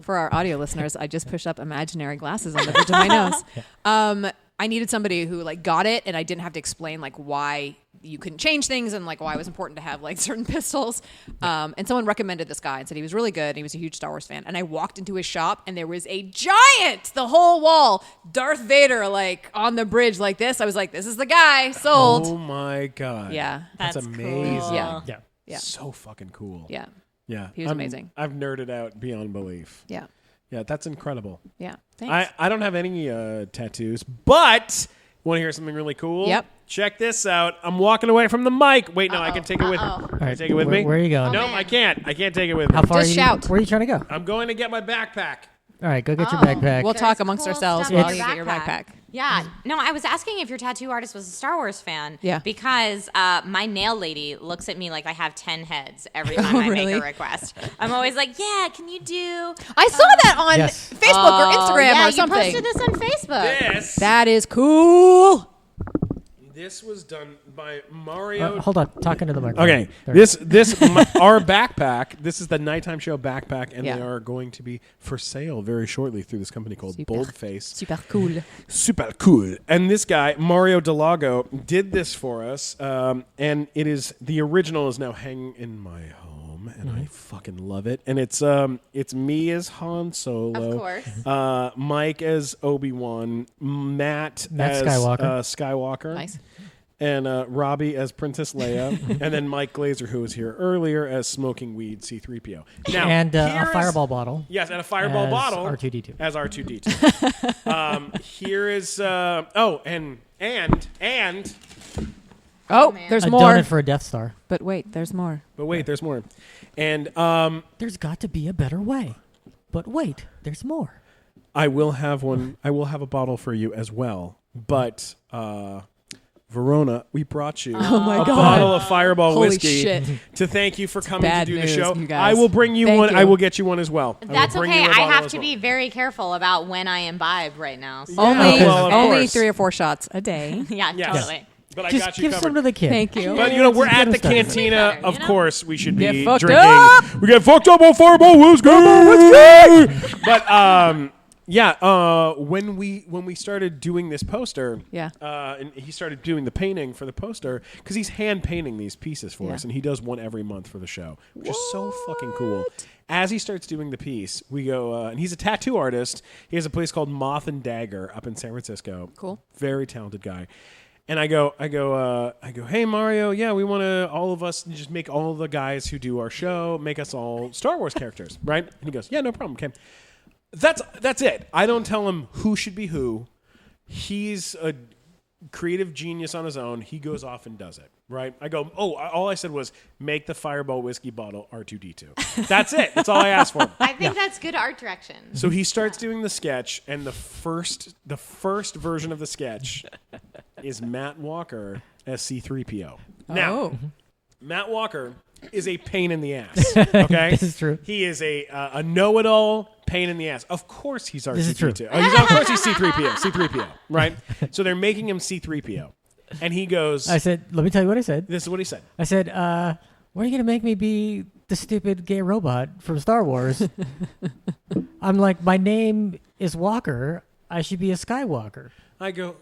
S5: for our audio listeners, I just pushed up imaginary glasses on the bridge of my nose. I needed somebody who like got it, and I didn't have to explain like why you couldn't change things and like why it was important to have like certain pistols. And someone recommended this guy and said he was really good. And he was a huge Star Wars fan. And I walked into his shop, and there was a giant, the whole wall, Darth Vader, like on the bridge like this. I was like, this is the guy. Sold.
S2: Oh my God.
S5: Yeah.
S2: That's
S4: That's
S2: amazing.
S4: cool.
S5: Yeah.
S3: Yeah.
S5: Yeah.
S2: So fucking cool.
S5: Yeah.
S2: Yeah.
S5: He was amazing.
S2: I've nerded out beyond belief.
S5: Yeah.
S2: Yeah, that's incredible.
S5: Yeah. Thanks.
S2: I don't have any tattoos, but want to hear something really cool?
S5: Yep.
S2: Check this out. I'm walking away from the mic. Wait, no, I can take it with me.
S3: All
S2: Can I
S3: right,
S2: take it with me?
S3: Where are you going?
S2: No,
S4: man.
S2: I can't. I can't take it with me.
S3: How far
S5: Just
S3: are you,
S5: shout.
S3: Where are you trying to go?
S2: I'm going to get my backpack.
S3: All right, go get your backpack.
S5: We'll talk
S4: There's
S5: amongst
S4: cool
S5: ourselves
S4: stuff
S5: while
S4: in
S5: you get your backpack.
S4: Yeah. No, I was asking if your tattoo artist was a Star Wars fan.
S5: Yeah.
S4: Because my nail lady looks at me like I have 10 heads every time I make
S5: really?
S4: a request. I'm always like, yeah, can you do?
S5: I saw that on
S3: Yes.
S5: Facebook or Instagram
S4: yeah,
S5: or something.
S4: you posted this on Facebook.
S5: That is cool.
S2: This was done by Mario.
S3: Hold on, talking to the microphone.
S2: Okay,
S3: There.
S2: our backpack. This is the nighttime show backpack, and
S5: Yeah.
S2: they are going to be for sale very shortly through this company called
S5: Super.
S2: Boldface.
S5: Super cool.
S2: Super cool. And this guy Mario Delago did this for us, and it is the original is now hanging in my home, and I fucking love it. And it's me as Han Solo,
S4: Of course.
S2: Mike as Obi-Wan, Matt as
S3: Skywalker.
S2: Skywalker.
S5: Nice.
S2: And Robbie as Princess Leia, and then Mike Glazer, who was here earlier, as Smoking Weed C-3PO. Now,
S3: And a
S2: here is-
S3: fireball bottle.
S2: Yes, and a fireball
S3: as
S2: bottle.
S3: R2D2.
S2: As R2D2. Here is... and...
S5: Oh,
S4: man.
S5: there's
S3: A
S5: more.
S3: donut for a Death Star.
S5: But wait, there's more.
S2: But wait, there's more. And
S3: There's got to be a better way. But wait, there's more.
S2: I will have one. I will have a bottle for you as well. But... Verona, we brought you
S5: Oh my
S2: a
S5: God.
S2: bottle of Fireball
S5: Holy
S2: whiskey
S5: shit.
S2: to thank you for coming to
S5: bad
S2: do the
S5: news,
S2: show.
S5: you guys.
S2: I will bring you
S5: Thank
S2: one.
S5: you.
S2: I will get you one as well.
S4: That's
S2: will bring
S4: okay.
S2: you a
S4: I
S2: bottle
S4: have
S2: as
S4: to
S2: well.
S4: be very careful about when I imbibe right now. So.
S5: Only,
S2: well, of
S5: only
S2: course.
S5: 3 or 4 shots a day.
S4: Yeah,
S2: Yes.
S4: totally.
S2: But I
S3: Just
S2: got you
S3: give
S2: covered.
S3: some to the kid.
S5: Thank you.
S2: But we're
S3: Just
S2: at
S3: get
S2: the
S3: us started.
S2: cantina.
S4: Better,
S2: Of
S4: you know?
S2: course, we should
S5: Get
S2: be
S5: fucked
S2: drinking.
S5: up.
S2: We get fucked up on Fireball whiskey. But when we started doing this poster,
S5: Yeah.
S2: and he started doing the painting for the poster because he's hand painting these pieces for
S5: Yeah.
S2: us, and he does one every month for the show, which is so fucking cool. As he starts doing the piece, we go, and he's a tattoo artist. He has a place called Moth and Dagger up in San Francisco.
S5: Cool.
S2: Very talented guy. And I go, hey Mario, yeah, we want to all of us just make all the guys who do our show make us all Star Wars characters, right? And he goes, yeah, no problem. Okay. That's it. I don't tell him who should be who. He's a creative genius on his own. He goes off and does it. Right? I go, all I said was make the Fireball whiskey bottle R2D2. That's it. That's all I asked for.
S4: I think that's good art direction.
S2: So he starts doing the sketch, and the first version of the sketch is Matt Walker as C-3PO. Now, Matt Walker is a pain in the ass. Okay,
S3: This is true.
S2: He is a know-it-all pain in the ass. Of course, he's
S3: This is true.
S2: R2D2. Of course, he's C-3PO. C-3PO. Right. So they're making him C-3PO, and he goes.
S3: I said, let me tell you what I said.
S2: This is what he said.
S3: I said, "Why are you gonna make me be the stupid gay robot from Star Wars?" I'm like, my name is Walker. I should be a Skywalker.
S2: I go.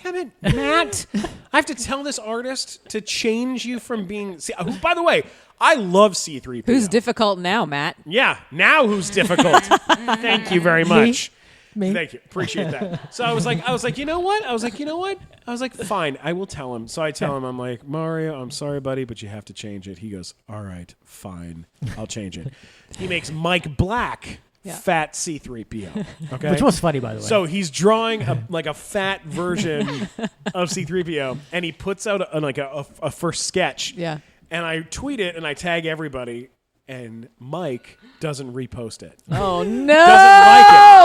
S2: Damn it, Matt! I have to tell this artist to change you from being. Who, by the way, I love C-3PO.
S5: Who's difficult now, Matt?
S2: Yeah, now who's difficult? Thank you very much.
S3: Me?
S2: Thank you, appreciate that. So I was like, you know what? I was like, fine, I will tell him. So I tell him, I'm like, Mario, I'm sorry, buddy, but you have to change it. He goes, all right, fine, I'll change it. He makes Mike Black. Fat C-3PO. Okay,
S3: Which was funny, by the way.
S2: So he's drawing a fat version of C-3PO, and he puts out a first sketch.
S5: Yeah.
S2: And I tweet it, and I tag everybody, and Mike doesn't repost it.
S5: Oh, no.
S2: Doesn't like it.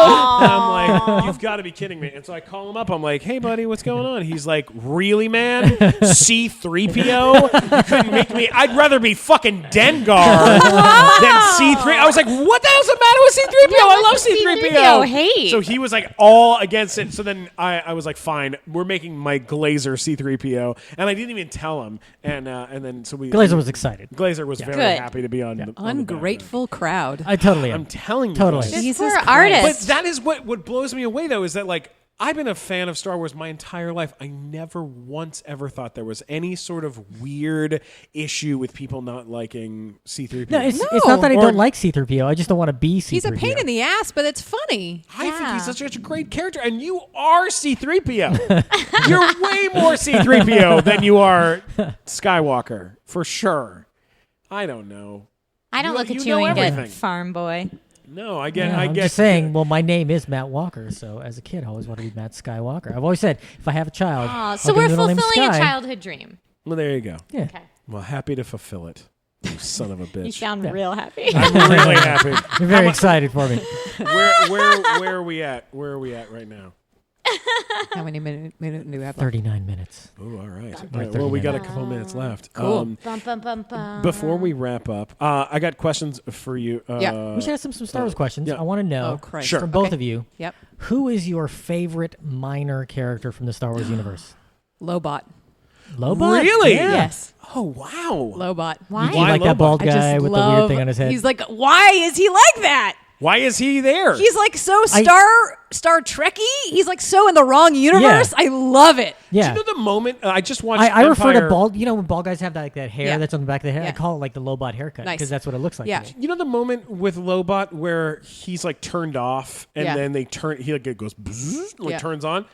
S2: And I'm like, you've got to be kidding me. And so I call him up. I'm like, hey, buddy, what's going on? He's like, really, man? C-3PO? You couldn't make me. I'd rather be fucking Dengar than C-3. I was like, what the hell's the matter with C-3PO? I love C-3PO.
S4: Hate.
S2: So he was like all against it. So then I was like, fine, we're making Mike Glazer C-3PO. And I didn't even tell him. And then so we.
S3: Glazer was excited.
S2: Glazer was very
S4: Good.
S2: happy to be on the
S5: Ungrateful crowd.
S3: I totally am.
S2: I'm telling you.
S3: Totally.
S2: guys.
S4: This
S5: Jesus
S4: poor
S5: Christ.
S4: artist.
S2: But that is what blows me away, though, is that, like, I've been a fan of Star Wars my entire life. I never once ever thought there was any sort of weird issue with people not liking C-3PO.
S3: No, it's not that I don't like C-3PO. I just don't want to be C-3PO.
S5: He's a pain in the ass, but it's funny.
S2: I think he's such a great character, and you are C-3PO. You're way more C-3PO than you are Skywalker, for sure. I don't know.
S4: I don't
S2: You-
S4: look at
S2: you
S4: you
S2: know
S4: and get
S2: everything.
S4: farm boy.
S2: No, I get.
S3: Yeah,
S2: I
S3: I'm
S2: get.
S3: just saying, well, my name is Matt Walker, so as a kid, I always wanted to be Matt Skywalker. I've always said, if I have a child,
S4: Oh,
S3: I'll
S4: so
S3: give
S4: we're
S3: him the name
S4: fulfilling a
S3: Sky.
S4: childhood dream.
S2: Well, there you go.
S3: Yeah.
S4: Okay.
S2: Well, happy to fulfill it. You son of a bitch.
S4: You sound real happy.
S2: I'm really happy.
S3: You're very excited for me.
S2: Where are we at? Where are we at right now?
S5: How many minutes do we have?
S3: 39 minutes.
S2: Oh, all right.
S3: Right,
S2: Well, we
S3: 39.
S2: got a couple minutes left.
S5: Cool.
S4: Bum, bum, bum, bum.
S2: Before we wrap up, I got questions for you.
S5: Yeah.
S3: We should have some Star Wars questions.
S2: yeah.
S3: I want to know
S5: Oh, Christ.
S2: Sure.
S3: from both
S5: Okay.
S3: of you,
S5: Yep.
S3: who is your favorite minor character from the Star Wars universe?
S5: Lobot.
S3: Lobot?
S2: Really?
S3: Yeah.
S5: Yes.
S2: Oh, wow.
S5: Lobot.
S4: Why?
S3: Do you like
S2: Lobot?
S3: that bald
S5: I just
S3: guy with the weird thing on his head?
S5: He's like, why is he like that?
S2: Why is he there?
S5: He's like so Star Trekky. He's like so in the wrong universe.
S3: Yeah.
S5: I love it.
S3: yeah.
S2: Do you know the moment? I just watched
S3: I refer to
S2: Empire-
S3: bald. You know when bald guys have that, like that hair
S5: Yeah.
S3: that's on the back of the head? I
S5: Yeah.
S3: call it like the Lobot haircut
S5: Nice.
S3: because that's what it looks like.
S5: Yeah.
S3: to me.
S2: You know the moment with Lobot where he's like turned off and
S5: Yeah.
S2: then they turn. He like it goes bzzz, like
S5: Yeah.
S2: turns on.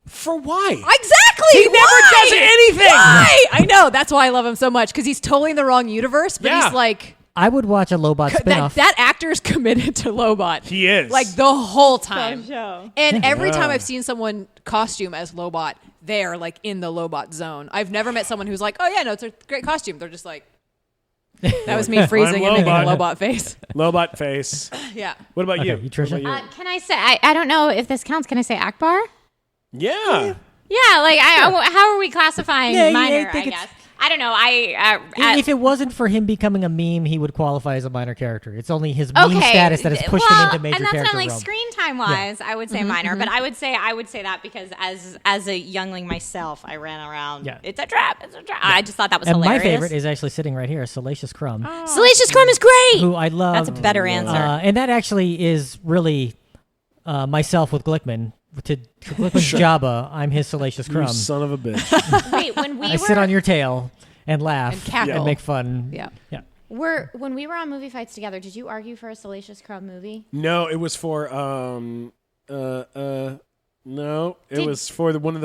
S2: For why?
S5: Exactly.
S2: He never
S5: Why?
S2: does anything.
S5: Why? I know. That's why I love him so much because he's totally in the wrong universe. But
S2: Yeah.
S5: he's like
S3: I would watch a Lobot spinoff.
S5: that actor's committed to Lobot.
S2: He is.
S5: Like the whole time.
S4: show.
S5: And every time
S2: Yeah.
S5: I've seen someone costume as Lobot, they're like in the Lobot zone. I've never met someone who's like, oh yeah, no, it's a great costume. They're just like, that was me freezing and making a
S2: Lobot.
S5: Lobot face.
S2: Lobot face.
S5: Yeah.
S2: What about
S3: Okay,
S2: you?
S3: you, Trisha?
S2: What about you?
S4: Can I say? I don't know if this counts. Can I say Akbar?
S2: Yeah.
S4: Yeah. Like, how are we classifying
S3: Yeah,
S4: minor?
S3: I think
S4: I
S3: it's-
S4: guess. I don't know.
S3: If it wasn't for him becoming a meme, he would qualify as a minor character. It's only his meme status that has pushed him into major
S4: and that's
S3: character
S4: not like
S3: realm.
S4: screen time wise. I would say minor, but I would say that because as a youngling myself, I ran around.
S3: Yeah.
S4: It's a trap. It's a trap. I just thought that was
S3: And
S4: hilarious.
S3: my favorite is actually sitting right here, Salacious Crumb,
S4: Salacious Crumb is great.
S3: who I love.
S4: That's a better answer.
S3: And that actually is really myself with Glickman. To Glickman's Jabba, I'm his Salacious
S2: You
S3: Crumb.
S2: son of a bitch.
S4: Wait, when we
S3: I
S4: were
S3: sit on your tail and laugh
S5: And cackle.
S3: and make fun.
S5: Yeah.
S3: Yeah.
S4: when we were on movie fights together, did you argue for a Salacious Crumb movie?
S2: No, it was for no, it was for one of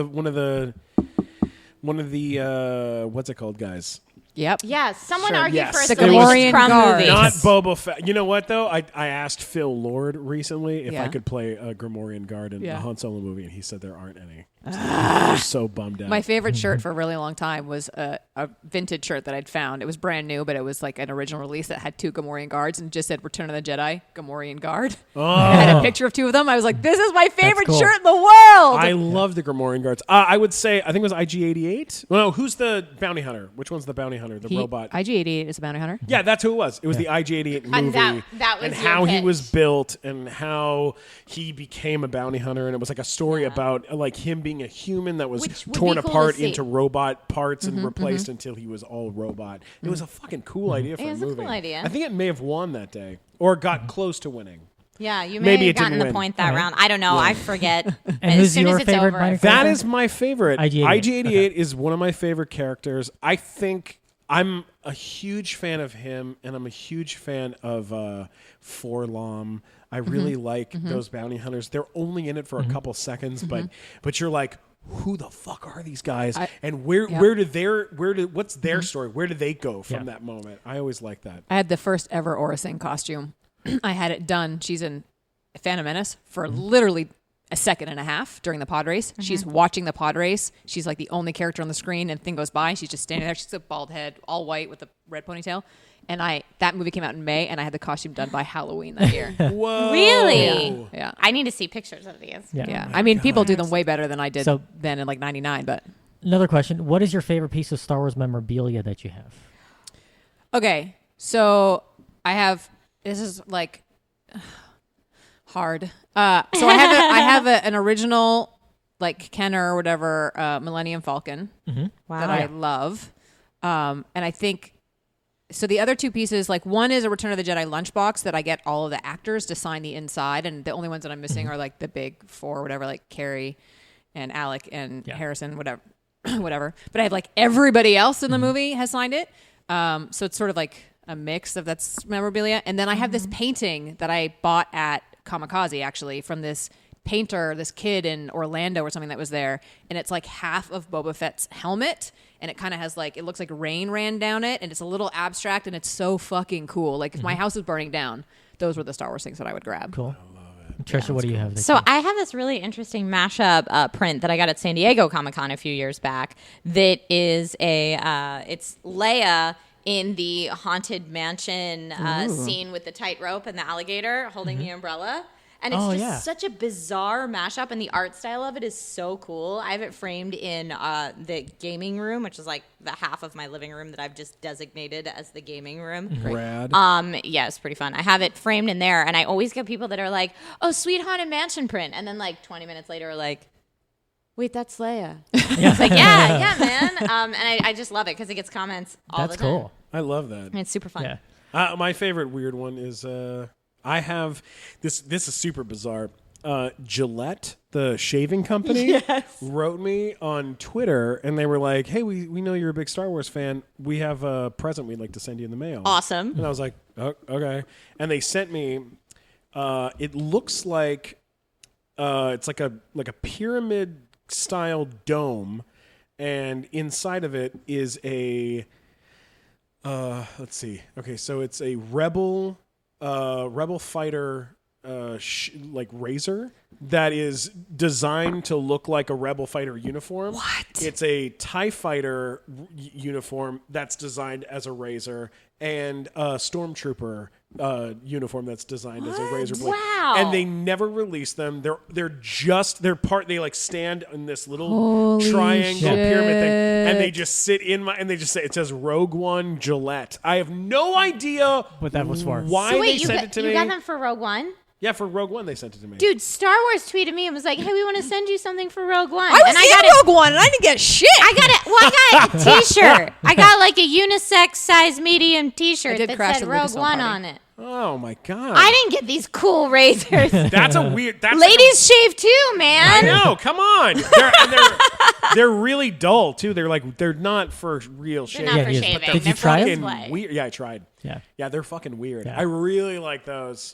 S2: the what's it called, guys?
S5: Yep.
S4: Yeah, someone
S5: Sure.
S4: argued
S2: Yes.
S4: for a
S2: The
S4: Salacious
S5: Gamorrean
S4: Crumb
S5: Guard.
S4: movie.
S2: Not Boba Fett. You know what though? I asked Phil Lord recently if I
S5: Yeah.
S2: could play a Gamorrean guard in
S5: Yeah.
S2: the Han Solo movie, and he said there aren't any. I was so bummed out.
S5: My favorite shirt for a really long time was a vintage shirt that I'd found. It was brand new, but it was like an original release that had 2 Gamorrean guards and just said Return of the Jedi, Gamorrean Guard.
S2: Oh.
S5: I had a picture of 2 of them. I was like, this is my favorite
S3: cool.
S5: shirt in the world.
S2: I love the Gamorrean guards. I would say, I think it was IG-88. Well, no, who's the bounty hunter? Which one's the bounty hunter? The robot?
S5: IG-88 is a bounty hunter.
S2: Yeah, that's who it was. It was the IG-88 movie.
S4: And that was
S2: and
S4: your
S2: how he
S4: pitch.
S2: was built and how he became a bounty hunter. And it was like a story about like him being a human that was
S4: Which would
S2: torn
S4: be cool
S2: apart
S4: to see.
S2: into robot parts and replaced until he was all robot. It was a fucking cool idea for
S4: It
S2: a
S4: was a
S2: movie.
S4: cool idea.
S2: I think it may have won that day or got close to winning.
S4: Yeah, you
S2: Maybe
S4: may
S2: it
S4: have gotten
S2: didn't
S4: the
S2: win.
S4: point that round. I don't know. I forget.
S3: And
S4: as
S3: who's
S4: soon
S3: your
S4: as it's
S3: favorite
S4: over,
S3: minor
S4: I
S3: character?
S2: That is my favorite.
S3: IG-88.
S2: IG-88 is one of my favorite characters. I think I'm a huge fan of him, and I'm a huge fan of Forlom. I really like those bounty hunters. They're only in it for a couple seconds, but you're like, who the fuck are these guys? And what's their story? Where do they go from that moment? I always like that.
S5: I had the first ever Aura Singh costume. I had it done. She's in Phantom Menace for literally a second and a half during the pod race. She's watching the pod race. She's like the only character on the screen, and the thing goes by. She's just standing there. She's a bald head, all white with a red ponytail. And that movie came out in May, and I had the costume done by Halloween that year.
S2: Whoa.
S4: Really?
S5: Yeah.
S4: I need to see pictures of these.
S5: Yeah. I mean, people do them way better than I did
S3: So-
S5: then in like 99, but.
S3: Another question. What is your favorite piece of Star Wars memorabilia that you have?
S5: Okay. So I have, this is like hard. So I have an original, like Kenner or whatever, Millennium Falcon
S4: Wow.
S5: that I love. And I think, so the other 2 pieces, like one is a Return of the Jedi lunchbox that I get all of the actors to sign the inside, and the only ones that I'm missing are like the big 4 or whatever, like Carrie and Alec and Harrison, whatever, whatever. But I have like everybody else in the movie has signed it. So it's sort of like a mix of that's memorabilia. And then I have this painting that I bought at Kamikaze, actually, from this painter, this kid in Orlando or something that was there, and it's like half of Boba Fett's helmet, and it kind of has like, it looks like rain ran down it, and it's a little abstract, and it's so fucking cool. Like if my house was burning down, those were the Star Wars things that I would grab.
S3: Cool. Trisha, what do you have? that
S4: So
S3: you-
S4: I have this really interesting mashup print that I got at San Diego Comic-Con a few years back. That is it's Leia in the haunted mansion scene with the tightrope and the alligator holding the umbrella. And it's just such a bizarre mashup, and the art style of it is so cool. I have it framed in the gaming room, which is like the half of my living room that I've just designated as the gaming room.
S2: Rad.
S4: Yeah, it's pretty fun. I have it framed in there, and I always get people that are like, "Oh, sweet haunted mansion print," and then like 20 minutes later, are like, "Wait, that's Leia." It's like, yeah, man. And I just love it because it gets comments all
S3: That's
S4: the time.
S3: cool.
S2: I love that.
S4: And it's super fun.
S3: Yeah.
S2: My favorite weird one is I have this is super bizarre. Gillette, the shaving company, wrote me on Twitter, and they were like, "Hey, we know you're a big Star Wars fan. We have a present we'd like to send you in the mail."
S4: Awesome.
S2: And I was like, "Oh, okay." And they sent me. It looks like it's like a pyramid style dome, and inside of it is a. Let's see. Okay, so it's a rebel fighter. Like razor that is designed to look like a rebel fighter uniform.
S5: What?
S2: It's a TIE fighter uniform that's designed as a razor, and a Stormtrooper uniform that's designed as a razor blade.
S4: Wow.
S2: And they never release them. They like stand in this little
S5: Holy
S2: triangle
S5: shit.
S2: pyramid thing, and they just sit and they just say, it says Rogue One Gillette. I have no idea
S3: What that was for.
S2: why
S4: So wait,
S2: they sent it to
S4: you
S2: me.
S4: got them for Rogue One?
S2: Yeah, for Rogue One, they sent it to me.
S4: Dude, Star Wars tweeted me and was like, "Hey, we want to send you something for Rogue One."
S5: I was
S4: and I
S5: in
S4: got it.
S5: Rogue One, and I didn't get shit.
S4: I got a T-shirt. I got like a unisex size medium T-shirt
S5: I did
S4: that
S5: crash
S4: said
S5: the
S4: Rogue
S5: Lucasfilm
S4: One
S5: party.
S4: on it.
S2: Oh my god!
S4: I didn't get these cool razors.
S2: That's a weird. That's
S4: Ladies shave too,
S2: I
S4: man.
S2: know. Come on. They're really dull too. They're not for real shit.
S4: They're not
S3: Yeah,
S4: for
S3: he is.
S4: shaving.
S3: Did you
S4: They're
S3: try
S4: for
S3: it?
S4: display.
S2: Weird. Yeah, I tried.
S3: Yeah.
S2: Yeah, they're fucking weird.
S3: Yeah.
S2: I really like those.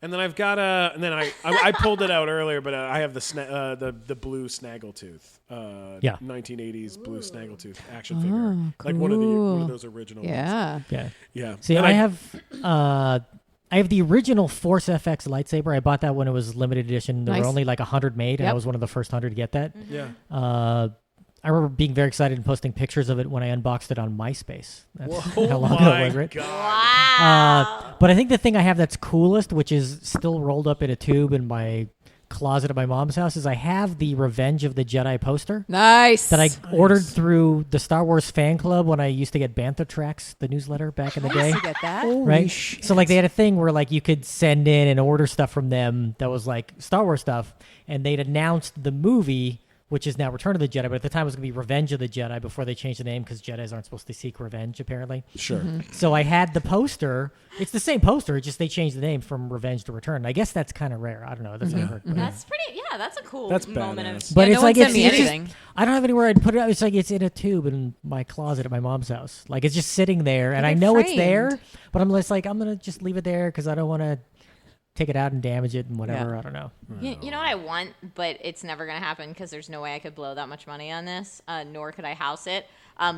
S2: And then I've got and then I pulled it out earlier, but I have the blue Snaggletooth, 1980s blue Snaggletooth action figure, like one of those original ones. Yeah.
S3: See,
S2: and
S3: I have the original Force FX lightsaber. I bought that when it was limited edition. There were only like 100 made, and I was one of the first 100 to get that.
S2: Yeah.
S3: I remember being very excited and posting pictures of it when I unboxed it on MySpace. That's
S2: Whoa,
S3: how long ago it was, right?
S2: God.
S4: Wow.
S3: But I think the thing I have that's coolest, which is still rolled up in a tube in my closet at my mom's house, is I have the Revenge of the Jedi poster.
S5: Nice.
S3: That I ordered through the Star Wars fan club when I used to get Bantha Tracks, the newsletter back in the day.
S5: I get that.
S3: Right? So like they had a thing where like you could send in and order stuff from them that was like Star Wars stuff, and they'd announced the movie, which is now Return of the Jedi, but at the time it was going to be Revenge of the Jedi before they changed the name because Jedis aren't supposed to seek revenge, apparently.
S2: Sure.
S3: So I had the poster. It's the same poster, just they changed the name from Revenge to Return. I guess that's kind of rare. I don't know. That's never heard.
S4: That's pretty. Yeah, that's a cool
S2: That's
S4: moment
S2: badass.
S4: of.
S3: But
S5: Yeah,
S3: it's
S5: no one
S3: like
S5: sent me
S3: it's
S5: anything.
S3: just, I don't have anywhere I'd put it. It's like it's in a tube in my closet at my mom's house. Like it's just sitting there, and
S5: Get
S3: I
S5: it
S3: know it's there,
S5: framed.
S3: but I'm just like I'm gonna just leave it there because I don't want to take it out and damage it and whatever.
S5: Yeah.
S3: I don't know.
S4: You know what I want, but it's never going to happen because there's no way I could blow that much money on this, nor could I house it.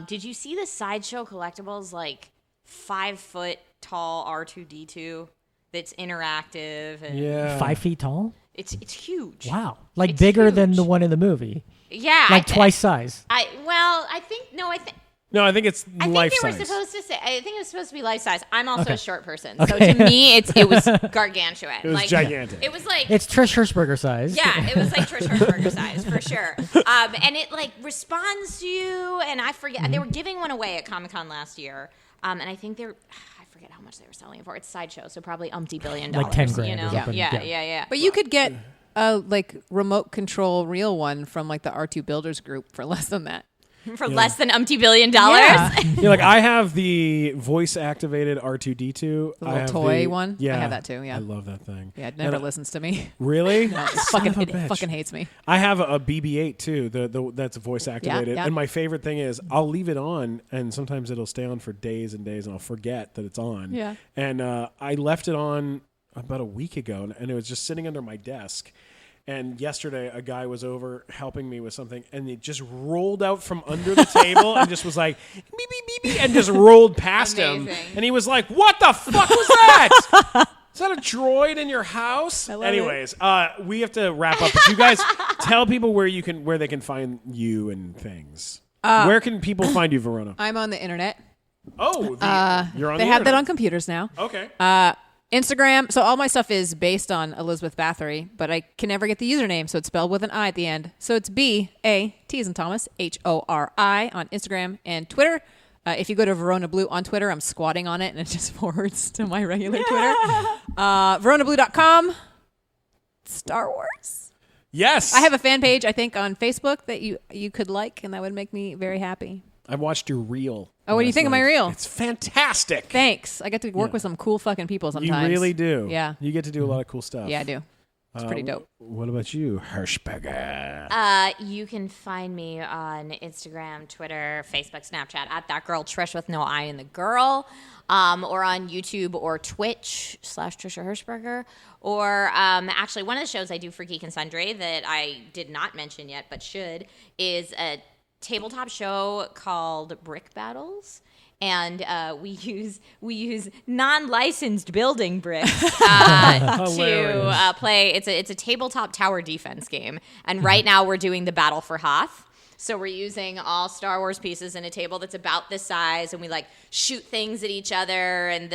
S4: Did you see the Sideshow Collectibles, like 5-foot tall R2-D2 that's interactive? And
S2: Yeah.
S3: 5 feet tall.
S4: It's huge.
S3: Wow, like
S4: It's
S3: bigger than
S4: huge.
S3: the one in the movie.
S4: Yeah.
S3: Like twice size.
S4: I think
S2: No, I think it's
S4: I think
S2: life
S4: they were
S2: size.
S4: supposed to say. I think it was supposed to be life size. I'm also
S3: Okay.
S4: a short person,
S3: Okay.
S4: so to me, it was gargantuan.
S2: It was gigantic.
S4: It was like
S3: It's Trish Hershberger size.
S4: yeah, it was like Trish Hershberger size for sure. And it like responds to you. And I forget they were giving one away at Comic-Con last year. And I think I forget how much they were selling it for. It's Sideshow, so probably $billion.
S3: Like 10 grand
S4: You
S3: or
S4: know?
S3: something.
S4: Yeah.
S3: Yeah.
S5: But you could get a like remote control real one from like the R2 Builders group for less than that.
S4: For less than $billion.
S5: Yeah.
S2: Yeah, like I have the voice activated R2D2.
S5: The
S2: I
S5: little
S2: have
S5: toy one?
S2: Yeah,
S5: I have that too, yeah.
S2: I love that thing.
S5: Yeah, it never
S2: And,
S5: listens to me.
S2: Really?
S5: It
S2: Son of a
S5: it
S2: bitch.
S5: fucking hates me.
S2: I have a BB-8 too. That's voice activated.
S5: yeah.
S2: And my favorite thing is I'll leave it on, and sometimes it'll stay on for days and days, and I'll forget that it's on.
S5: Yeah.
S2: And I left it on about a week ago, and it was just sitting under my desk. And yesterday, a guy was over helping me with something, and it just rolled out from under the table and just was like, beep, beep, beep, beep, and just rolled past him.
S4: Amazing.
S2: And he was like, what the fuck was that? Is that a droid in your house?
S5: love
S2: Anyways, we have to wrap up. But you guys tell people where they can find you and things. Where can people find you, Verona?
S5: I'm on the internet.
S2: Oh, you're on
S5: They
S2: the
S5: have that on
S2: internet.
S5: computers now.
S2: Okay.
S5: Instagram. So all my stuff is based on Elizabeth Bathory, but I can never get the username, so it's spelled with an I at the end. So it's B-A-T as in Thomas, H-O-R-I on Instagram and Twitter. If you go to Verona Blue on Twitter, I'm squatting on it, and it just forwards to my regular Twitter. VeronaBlue.com. Star Wars.
S2: Yes.
S5: I have a fan page, I think, on Facebook that you could like, and that would make me very happy.
S2: I watched your reel.
S5: Oh, what do you
S2: last
S5: think of my
S2: night.
S5: reel?
S2: It's fantastic.
S5: Thanks. I get to work with some cool fucking people sometimes.
S2: You really do.
S5: Yeah.
S2: You get to do a lot of cool stuff.
S5: Yeah, I do. It's pretty dope.
S2: What about you, Hershberger?
S4: You can find me on Instagram, Twitter, Facebook, Snapchat at that girl Trish with no I in the girl, or on YouTube or Twitch / Trisha Hershberger, or actually one of the shows I do for Geek and Sundry that I did not mention yet but should is a tabletop show called Brick Battles. And we use non-licensed building bricks to play. It's a tabletop tower defense game, and right now we're doing the Battle for Hoth. So we're using all Star Wars pieces in a table that's about this size, and we like shoot things at each other. And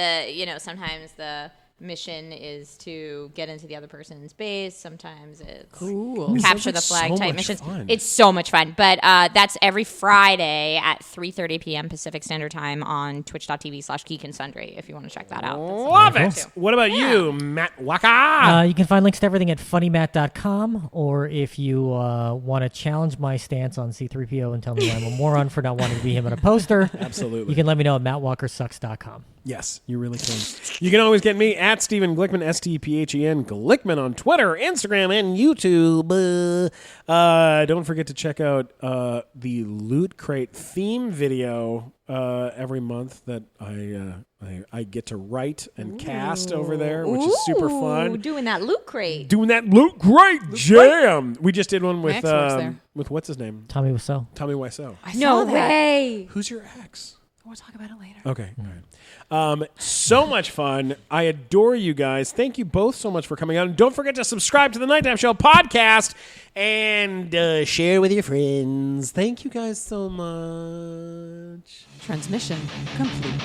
S4: sometimes the mission is to get into the other person's base. Sometimes it's
S5: Cool.
S4: capture the
S2: Sounds
S4: flag
S2: like so
S4: type
S2: much
S4: missions.
S2: fun.
S4: It's so much fun. But that's every Friday at 3:30 p.m. Pacific Standard Time on twitch.tv/Geek and Sundry if you want to check that out.
S2: Love it. What about you, Matt Waka?
S3: You can find links to everything at funnymat.com, or if you want to challenge my stance on C-3PO and tell me I'm a moron for not wanting to be him in a poster,
S2: Absolutely.
S3: you can let me know at mattwalkersucks.com.
S2: Yes, you really can. You can always get me at Stephen Glickman, STPHEN Glickman on Twitter, Instagram, and YouTube. Don't forget to check out the Loot Crate theme video every month that I get to write and cast over there, which is super fun.
S4: Doing that Loot Crate.
S2: Doing that Loot Crate jam. We just did one with
S5: ex works there.
S2: with what's his name?
S3: Tommy Wiseau.
S2: Tommy Wiseau.
S5: I
S4: No
S5: saw that.
S4: way.
S2: Who's your ex?
S5: We'll talk about it later.
S2: Okay. All right. So much fun. I adore you guys. Thank you both so much for coming on. Don't forget to subscribe to the Nighttime Show podcast and share with your friends. Thank you guys so much.
S5: Transmission complete.